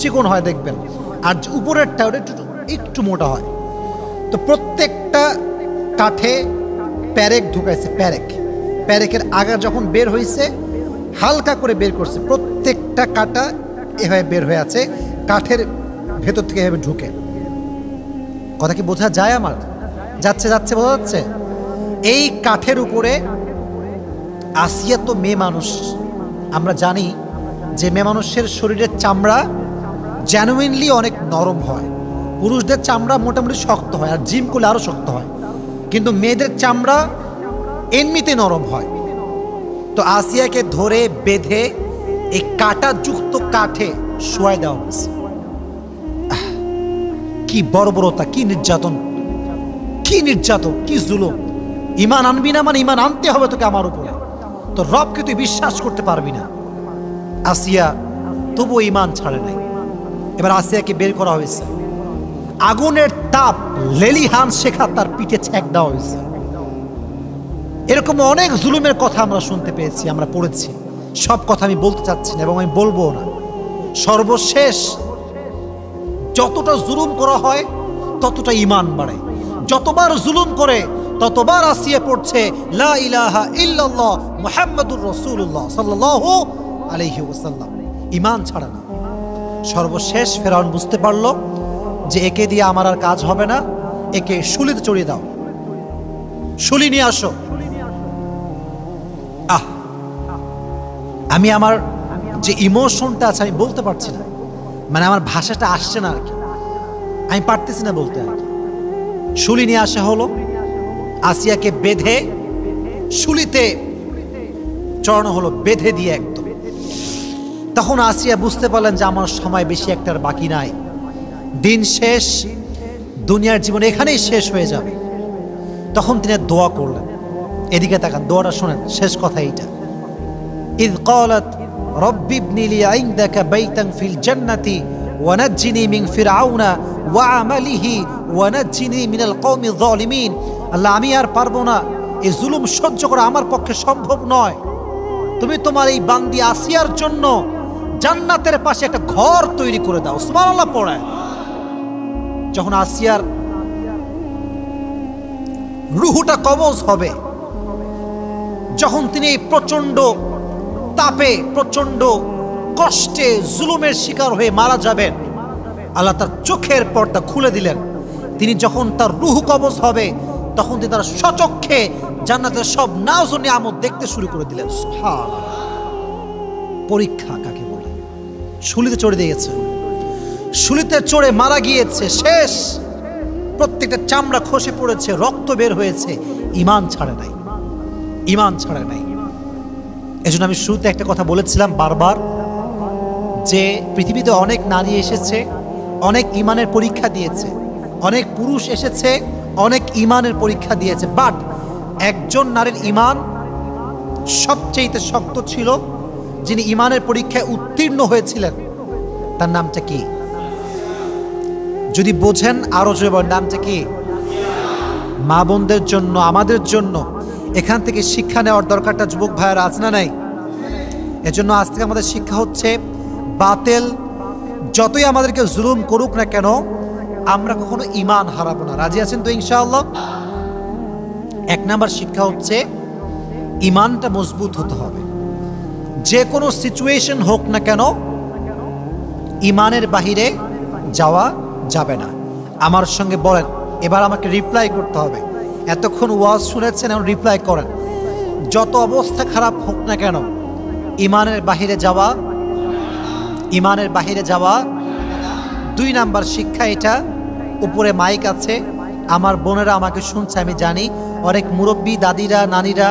চিকন হয় দেখবেন। আর উপরেরটা ওটা একটু মোটা হয়। তো প্রত্যেকটা কাঠে প্যারেক ঢুকাইছে, প্যারেকের আগা যখন বের হয়েছে হালকা করে বের করছে, প্রত্যেকটা কাটা এভাবে বের হয়ে আছে, কাঠের ভেতর থেকে এভাবে ঢুকে। কথা কি বোঝা যায় আমার? যাচ্ছে বোঝা যাচ্ছে? এই কাঠের উপরে আসিয়া তো মেয়ে মানুষ, আমরা জানি যে মেয়ে মানুষের শরীরের চামড়া জেনুইনলি অনেক নরম হয়। পুরুষদের চামড়া মোটামুটি শক্ত হয়, আর জিম করলে আরো শক্ত হয়, কিন্তু মেয়েদের চামড়া এমনিতে নরম হয়। তো আসিয়াকে ধরে বেঁধে এই কাঁটাযুক্ত কাঠে শোয়াই দেওয়া হয়েছে। কি বর্বরতা, কি নির্যাতন, কি জুলুম! ঈমান আনবি না মানে ঈমান আনতে হবে তোকে আমার উপরে। তো রবকে তুই বিশ্বাস করতে পারবি না। আসিয়া তবুও ঈমান ছাড়ে নাই। এবার আসিয়াকে বের করা হয়েছে, আগুনের তাপ লেলিহান শেখা তার পিঠে ছ্যাঁক দেওয়া হয়েছে। এরকম অনেক জুলুমের কথা আমরা শুনতে পেয়েছি, আমরা পড়েছি। সব কথা আমি বলতে চাচ্ছি না এবং আমি বলবো না। সর্বশেষ যতটা জুলুম করা হয় ততটা ঈমান বাড়ে। যতবার জুলুম করে ততবার আসিয়া পড়ছে লা ইলাহা ইল্লাল্লাহ মুহাম্মাদুর রাসূলুল্লাহ সাল্লাল্লাহু আলাইহি ওয়াসাল্লাম। ঈমান ছাড়ে না। সর্বশেষ ফেরাউন বুঝতে পারল যে একে দিয়ে আমার আর কাজ হবে না, একে শুলিতে চড়িয়ে দাও, শুলি নিয়ে আসো। আমি আমার যে ইমোশনটা আছে আমি বলতে পারছি না, মানে আমার ভাষাটা আসছে না আর কি, আমি পারতেছি না বলতে আর কি। শুলি নিয়ে আসা হলো, আসিয়াকে বেঁধে শুলিতে চড়ানো হলো, বেঁধে দিয়ে একদম। তখন আসিয়া বুঝতে পারলেন যে আমার সময় বেশি একটার বাকি নাই, দিন শেষ, দুনিয়ার জীবন এখানেই শেষ হয়ে যাবে। তখন তিনি দোয়া করলেন। এদিকে তাকান, দোয়াটা শোনেন, শেষ কথা এইটা। إذ قالت رب ابن لي عندك بيتا في الجنة ونجني من فرعون وعمله ونجني من القوم الظالمين। আল্লাহ, আমি আর পারবো না, এই জুলুম সহ্য করা আমার পক্ষে সম্ভব নয়। তুমি তোমার এই বান্দি আসিয়ার জন্য জান্নাতের পাশে একটা ঘর তৈরি করে দাও। সুবহানাল্লাহ পড়ায়। যখন আসিয়ার রুহুটা কবজ হবে, যখন তিনি প্রচন্ড তাপে, প্রচন্ড কষ্টে, জুলুমের শিকার হয়ে মারা যাবেন, আল্লাহ তার চোখের পর্দা খুলে দিলেন। তিনি যখন তার রুহ কবজ হবে, তখন তিনি তার স্বচক্ষে জান্নাতের সব নাজ ও নিয়ামত দেখতে শুরু করে দিলেন। সুবহানাল্লাহ। পরীক্ষা কাকে বলে? শুলিতে চড়ে দিয়েছে, শুলিতে চড়ে মারা গিয়েছে, শেষ, প্রত্যেকটা চামড়া খসে পড়েছে, রক্ত বের হয়েছে, ঈমান ছাড়ে নাই, ঈমান ছাড়ে নাই। এজন্য আমি শুরুতে একটা কথা বলেছিলাম বারবার, যে পৃথিবীতে অনেক নারী এসেছে, অনেক ঈমানের পরীক্ষা দিয়েছে, অনেক পুরুষ এসেছে, অনেক ঈমানের পরীক্ষা দিয়েছে, বাট একজন নারীর ঈমান সবচেয়ে শক্ত ছিল, যিনি ঈমানের পরীক্ষায় উত্তীর্ণ হয়েছিলেন। তার নামটা কি? যদি বোঝেন আরো জোরে বলেন, নামটা কি? মা বোনদের জন্য, আমাদের জন্য এখান থেকে শিক্ষা নেওয়ার দরকারটা যুবক ভাইয়েরা আছে না নাই? এজন্য আজ থেকে আমাদের শিক্ষা হচ্ছে, বাতিল যতই আমাদেরকে জুলুম করুক না কেন, আমরা কখনো ঈমান হারাবো না। রাজি আছেন তো ইনশাআল্লাহ? এক নাম্বার শিক্ষা হচ্ছে, ঈমানটা মজবুত হতে হবে। যে কোনো সিচুয়েশন হোক না কেন, ঈমানের বাহিরে যাওয়া যাবে না। আমার সঙ্গে বলেন, এবার আমাকে রিপ্লাই করতে হবে। এতক্ষণ ওয়াজ শুনেছেন, এখন রিপ্লাই করেন। যত অবস্থা খারাপ হোক না কেন, ঈমানের বাহিরে যাওয়া, ঈমানের বাহিরে যাওয়া। 2 নাম্বার শিক্ষা এটা, উপরে মাইক আছে, আমার বোনেরা আমাকে শুনছে আমি জানি, অনেক মুরব্বী দাদিরা নানিরা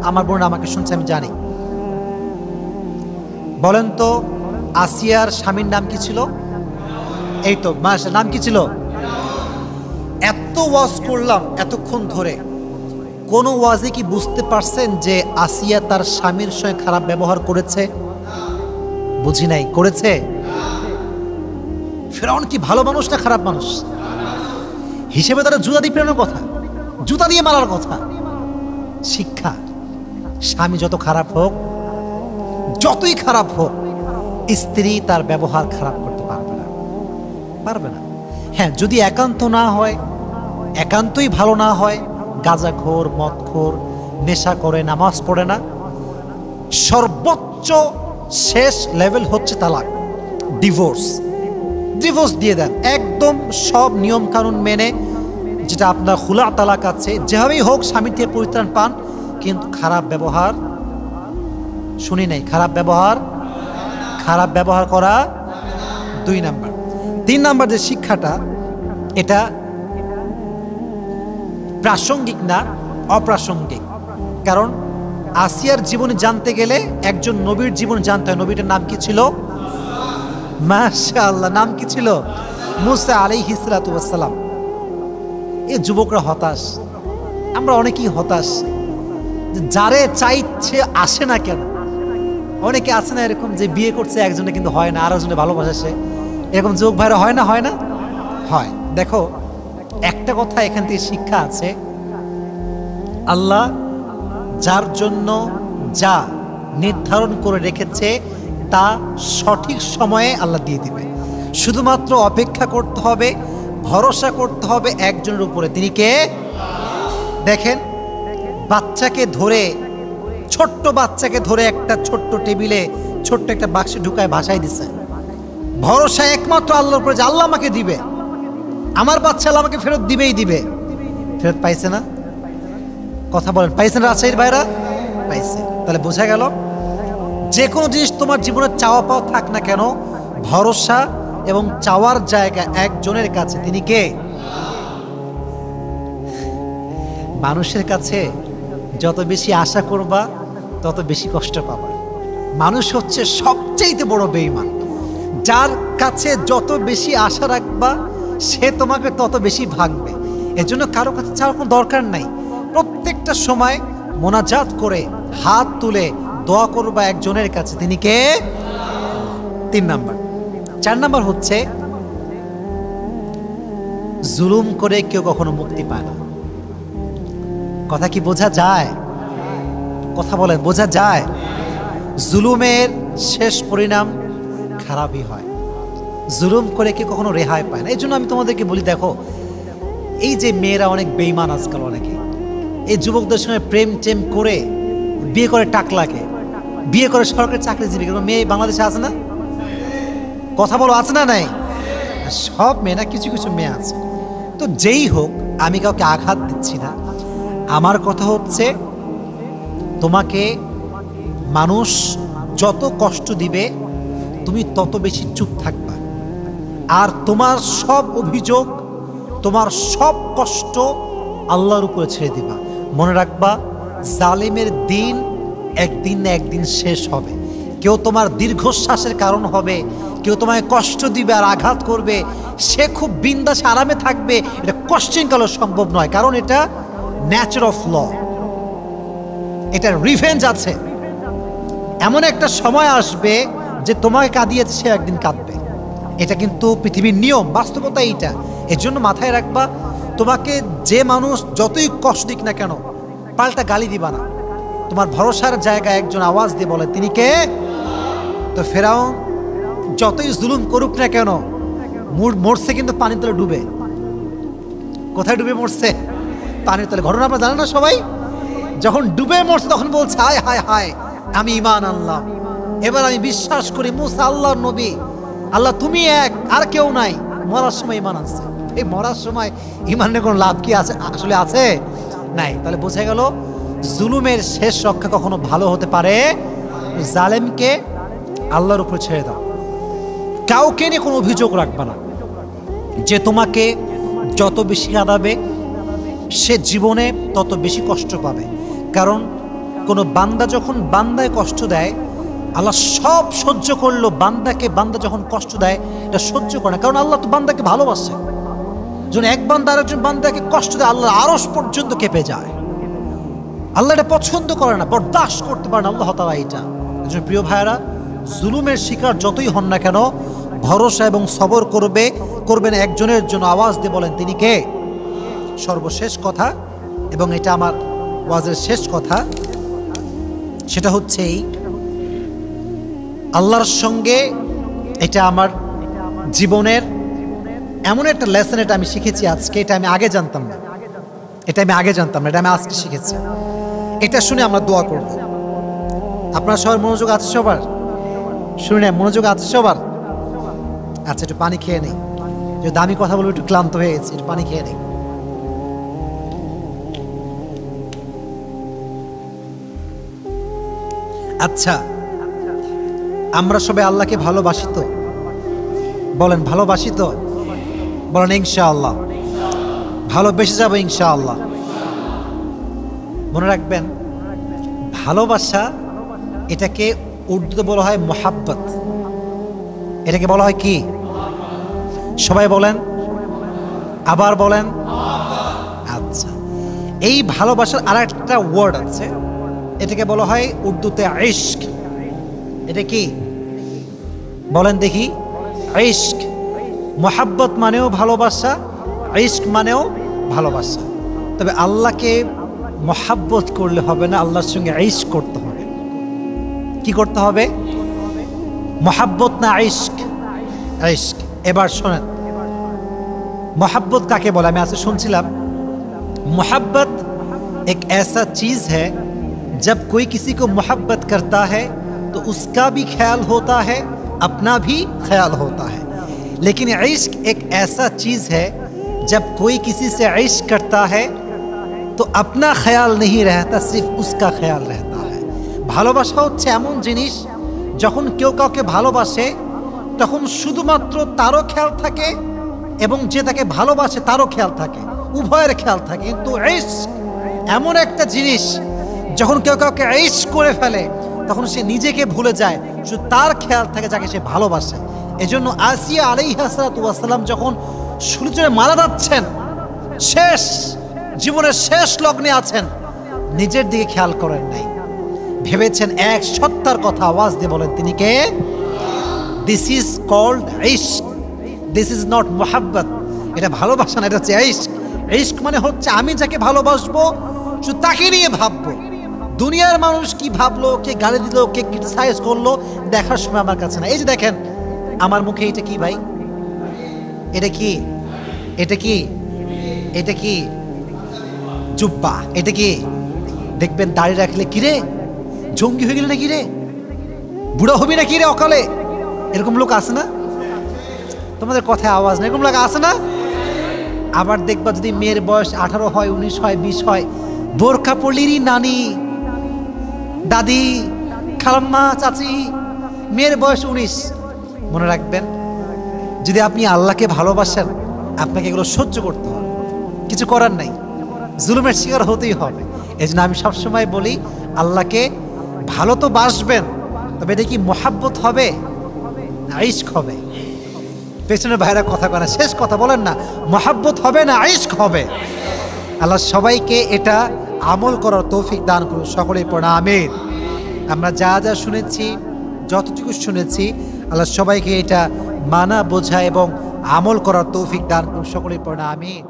আমার বোনেরা আমাকে শুনছে আমি জানি। বলেন তো, আসিয়ার স্বামীর নাম কি ছিল? এই তো মাশাআল্লাহ, নাম কি ছিল? এত ওয়াজ করলাম এতক্ষণ ধরে, কোন ওয়াজে কি বুঝতে পারছেন যে আসিয়া তার স্বামীর সঙ্গে খারাপ ব্যবহার করেছে? বুঝি নাই। করেছে? ফিরআউন কি ভালো মানুষ না খারাপ মানুষ? হিসেবে তারা জুতা দিয়ে পেরানোর কথা, জুতা দিয়ে মারার কথা। শিক্ষা, স্বামী যত খারাপ হোক, যতই খারাপ হোক, স্ত্রী তার ব্যবহার খারাপ করতে পারবে না, পারবে না। হ্যাঁ, যদি একান্ত না হয়, একান্তই ভালো না হয়, গাঁজাখোর, মদখোর, নেশা করে, নামাজ পড়ে না, সর্বোচ্চ শেষ লেভেল হচ্ছে তালাক, ডিভোর্স। ডিভোর্স দিয়ে দেন একদম, সব নিয়ম কানুন মেনে, যেটা আপনার খুলা তালাক আছে, যেভাবেই হোক স্বামীর থেকে পরিত্রাণ পান, কিন্তু খারাপ ব্যবহার শুনি নাই। খারাপ ব্যবহার, খারাপ ব্যবহার করা 2 নাম্বার। 3 নাম্বার যে শিক্ষাটা, এটা প্রাসঙ্গিক না, অপ্রাসঙ্গিক। কারণ আসিয়ার জীবনে জানতে গেলে একজন নবীর জীবন জানতে হয়। নবীটার নাম কি ছিল? মাশাআল্লাহ, নাম কি ছিল? মুসা আলাইহিস সালাতু ওয়াস সালাম। এই যুবকরা হতাশ, আমরা অনেকেই হতাশ, যারে চাইছে আসে না কেন। অনেকে আছে না এরকম, যে বিয়ে করছে একজনে কিন্তু হয় না, আর একজনে ভালোবাসে, এরকম যুবক ভাইরা হয় না? হয় না? হয়। দেখো, একটা কথা এখান থেকে শিক্ষা আছে, আল্লাহ যার জন্য যা নির্ধারণ করে রেখেছে তা সঠিক সময়ে আল্লাহ দিয়ে দিবে। শুধুমাত্র অপেক্ষা করতে হবে, ভরসা করতে হবে একজনের উপরে। তিনি কে? দেখেন, বাচ্চাকে ধরে, ছোট্ট বাচ্চাকে ধরে একটা ছোট্ট টেবিলে, ছোট্ট একটা বাক্সে ঢুকায় ভাসায় দিছে। ভরসা একমাত্র আল্লাহর উপরে, যে আল্লাহ আমাকে দিবে, আমার বাচ্চা আল্লাহ আমাকে ফেরত দিবেই দিবে। ফেরত পাইছে না? কথা বলেন, পাইছেন রাজশাহীর ভাইরা? পাইছে। তাহলে বোঝা গেল, যে কোনো জিনিস তোমার জীবনে চাওয়া পাওয়া থাক না কেন, ভরসা এবং চাওয়ার জায়গা একজনের কাছে। তিনি কে? মানুষের কাছে যত বেশি আশা করবা, তত বেশি কষ্ট পাবা। মানুষ হচ্ছে সবচেয়ে বড় বেঈমান। যার কাছে যত বেশি আশা রাখবা, সে তোমাকে তত বেশি ভাঙবে। এজন্য কারো কাছে চাওয়ার কোনো দরকার নাই। প্রত্যেকটা সময় মোনাজাত করে হাত তুলে দোয়া করবা একজনের কাছে। তিনি কে? 3 নাম্বার। 4 নাম্বার হচ্ছে, জুলুম করে কেউ কখনো মুক্তি পায় না। কথা কি বোঝা যায়? কথা বলেন, বোঝা যায়? জুলুমের শেষ পরিণাম খারাপই হয়। জুলুম করে কেউ কখনো রেহাই পায় না। এই জন্য আমি তোমাদেরকে বলি, দেখো, এই যে মেয়েরা অনেক বেঈমান আজকাল, অনেকে এই যুবকদের সঙ্গে প্রেম টেম করে বিয়ে করে টাকলাকে, বিয়ে করে সরকারি চাকরিজীবী। কোনো মেয়ে বাংলাদেশে আছে না? কথা বলো, আছে না? নাই। সব মেয়ে না, কিছু কিছু মেয়ে আছে। তো যেই হোক, আমি কাউকে আঘাত দিচ্ছি না। আমার কথা হচ্ছে, তোমাকে মানুষ যত কষ্ট দিবে, তুমি তত বেশি চুপ থাকবা। আর তোমার সব অভিযোগ, তোমার সব কষ্ট আল্লাহর উপরে ছেড়ে দিবা। মনে রাখবা, জালিমের দিন একদিন না একদিন শেষ হবে। কেউ তোমার দীর্ঘশ্বাসের কারণ হবে, কেউ তোমায় কষ্ট দিবে আর আঘাত করবে, সে খুব বিন্দাসে আরামে থাকবে, এটা কোশ্চেন কালো সম্ভব নয়। কারণ এটা ন্যাচার অফ ল, এটা রিভেঞ্জ আছে। এমন একটা সময় আসবে যে তোমাকে কাঁদিয়েছে, সে একদিন কাঁদবে। এটা কিন্তু পৃথিবীর নিয়ম, বাস্তবতা এইটা। এর জন্য মাথায় রাখবা, তোমাকে যে মানুষ যতই কষ্ট দিক না কেন, পাল্টা গালি দিবা না, তোমার ভরসার জায়গায় একজন আওয়াজ দিয়ে বলে তিনি কে? তো ফেরাউন যতই জুলুম করুক না কেন মরছে কিন্তু পানির তলে ডুবে। কোথায় ডুবে মরছে? পানির তলে। ঘটনা আপনারা জানেন না সবাই? যখন ডুবে মরছে তখন বলছে হায় হায় হায় আমি ঈমান আনলাম, এবার আমি বিশ্বাস করি মুসা আল্লাহর নবী, আল্লাহ তুমি এক, আর কেউ নাই। মরার সময় ঈমান আনছে। এই মরার সময় ঈমানের কোনো লাভ কি আছে? আসলে আছে নাই। তাহলে বোঝা গেল জুলুমের শেষ রক্ষা কখনো ভালো হতে পারে। জালেমকে আল্লাহর উপর ছেড়ে দাও, কাউকে নিয়ে কোনো অভিযোগ রাখবা না। যে তোমাকে যত বেশি কাঁদাবে সে জীবনে তত বেশি কষ্ট পাবে। কারণ কোনো বান্দা যখন বান্দায় কষ্ট দেয়, আল্লাহ সব সহ্য করলো, বান্দা যখন কষ্ট দেয় এটা সহ্য করে না, কারণ আল্লাহ তো বান্দাকে ভালোবাসে। যখন এক বান্দা আরেকজন বান্দাকে কষ্ট দেয় আল্লাহর আরশ পর্যন্ত কেঁপে যায়। আল্লাহ এটা পছন্দ করে না, বরদাস্ত করতে পারে না আল্লাহ তাআলা এটা। এজন্য প্রিয় ভাইয়েরা, জুলুমের শিকার যতই হন না কেন ভরসা এবং সবর করবেন একজনের জন্য। আওয়াজ দিয়ে বলেন তিনি কে? সর্বশেষ কথা, এবং এটা আমার ওয়াজের শেষ কথা, সেটা হচ্ছে এই, আল্লাহর সঙ্গে এটা আমার জীবনের এমন একটা লেসন, এটা আমি শিখেছি আজকে। এটা আমি আগে জানতাম না, এটা আমি আজকে শিখেছি। এটা শুনে আমরা দোয়া করব। আপনার সবার মনোযোগ আছে? সবার শুনে মনোযোগ আছে সবার? আচ্ছা, একটু পানি খেয়ে নেই, যে দামি কথা বলবো, একটু ক্লান্ত হয়ে গেছি, একটু পানি খেয়ে নেই। আচ্ছা, আমরা সবাই আল্লাহকে ভালোবাসি তো? বলেন ভালোবাসি তো? বলেন ইনশাআল্লাহ ভালোবেসে যাবো ইনশাআল্লাহ। মনে রাখবেন, ভালোবাসা এটাকে উর্দুতে বলা হয় মোহাব্বত। এটাকে বলা হয় কি? সবাই বলেন, আবার বলেন। আচ্ছা, এই ভালোবাসার আর একটা ওয়ার্ড আছে, এটাকে বলা হয় উর্দুতে ইশক। এটা কি বলেন দেখি? ইশক। মোহাব্বত মানেও ভালোবাসা, ইশক মানেও ভালোবাসা। তবে আল্লাহকে মোহাব্বত করলে হবে না, আল্লাহর সঙ্গে ইশক করতে হবে। কি করতে হবে? মোহাব্বত না ইশক? ইশক। এবার শোনেন, मोहब्बत काके बोला? मैं आज सुनছিলাম, मोहब्बत एक ऐसा चीज़ है जब कोई किसी को मोहब्बत करता है तो उसका भी ख्याल होता है, अपना भी ख्याल होता है। लेकिन इश्क एक ऐसा चीज़ है जब कोई किसी से इश्क करता है तो अपना ख्याल नहीं रहता, सिर्फ उसका ख्याल रहता है। ভালোবাসা হচ্ছে এমন জিনিস, যখন কেউ কাউকে ভালোবাসে তখন শুধুমাত্র তারও খেয়াল থাকে এবং যে তাকে ভালোবাসে তারও খেয়াল থাকে, উভয়ের খেয়াল থাকে। কিন্তু ইশক এমন একটা জিনিস, যখন কেউ কাউকে ইশক করে ফেলে তখন সে নিজেকে ভুলে যায়, শুধু তার খেয়াল থাকে যাকে সে ভালোবাসে। এজন্য আসিয়া আলাইহিস সালাতু ওয়াস সালাম যখন সূর্যে মারা যাচ্ছেন, শেষ জীবনের শেষ লগ্নে আছেন, নিজের দিকে খেয়াল করেন নাই, ভেবেছেন এক সত্তার কথা। আওয়াজ দিয়ে বলেন তিনি কে? দিস ইজ কল্ড ইশক, দিস ইজ নট মোহাব্বত। এটা ভালোবাসা না, এটা হচ্ছে ইশক। ইশক মানে হচ্ছে আমি যাকে ভালোবাসবো শুধু তাকে নিয়ে ভাববো, দুনিয়ার মানুষ কি ভাবলো, কে গালি দিল, কে ক্রিটিসাইজ করলো, দেখার সময় আমার কাছে না। এই যে দেখেন আমার মুখে, এটা কি ভাই? এটা কি? এটা কি? এটা কি? জুব্বা। এটা কি? দেখবেন দাড়ি রাখলে কিরে জঙ্গি হয়ে গেলে নাকি রে, বুড়া হবি নাকি রে অকালে, এরকম লোক আছে না? তোমাদের কথায় আওয়াজ না, এরকম লোক আছে না? আবার দেখবা যদি মেয়ের বয়স 18 হয়, 19 হয়, 20 হয়, বোরকা পড়লেরই নানি, দাদি, খালাম্মা, চাচি, মেয়ের বয়স 19। মনে রাখবেন, যদি আপনি আল্লাহকে ভালোবাসেন আপনাকে এগুলো সহ্য করতে হবে, কিছু করার নাই, জুলুমের শিকার হতেই হবে। এই জন্য আমি সবসময় বলি, আল্লাহকে ভালো তো বাসবেন, তবে এটা কি মোহাব্বত হবে না ইশক হবে? পেছনে ভাইরা কথা কয় না, শেষ কথা বলেন না, মোহাব্বত হবে না ইশক হবে? আল্লাহ সবাইকে এটা আমল করার তৌফিক দান করুন, সকলেই পড়া আমিন। আমরা যা যা শুনেছি, যতটুকু শুনেছি, আল্লাহ সবাইকে এটা মানা, বোঝা এবং আমল করার তৌফিক দান করুন, সকলেই পড়া আমিন।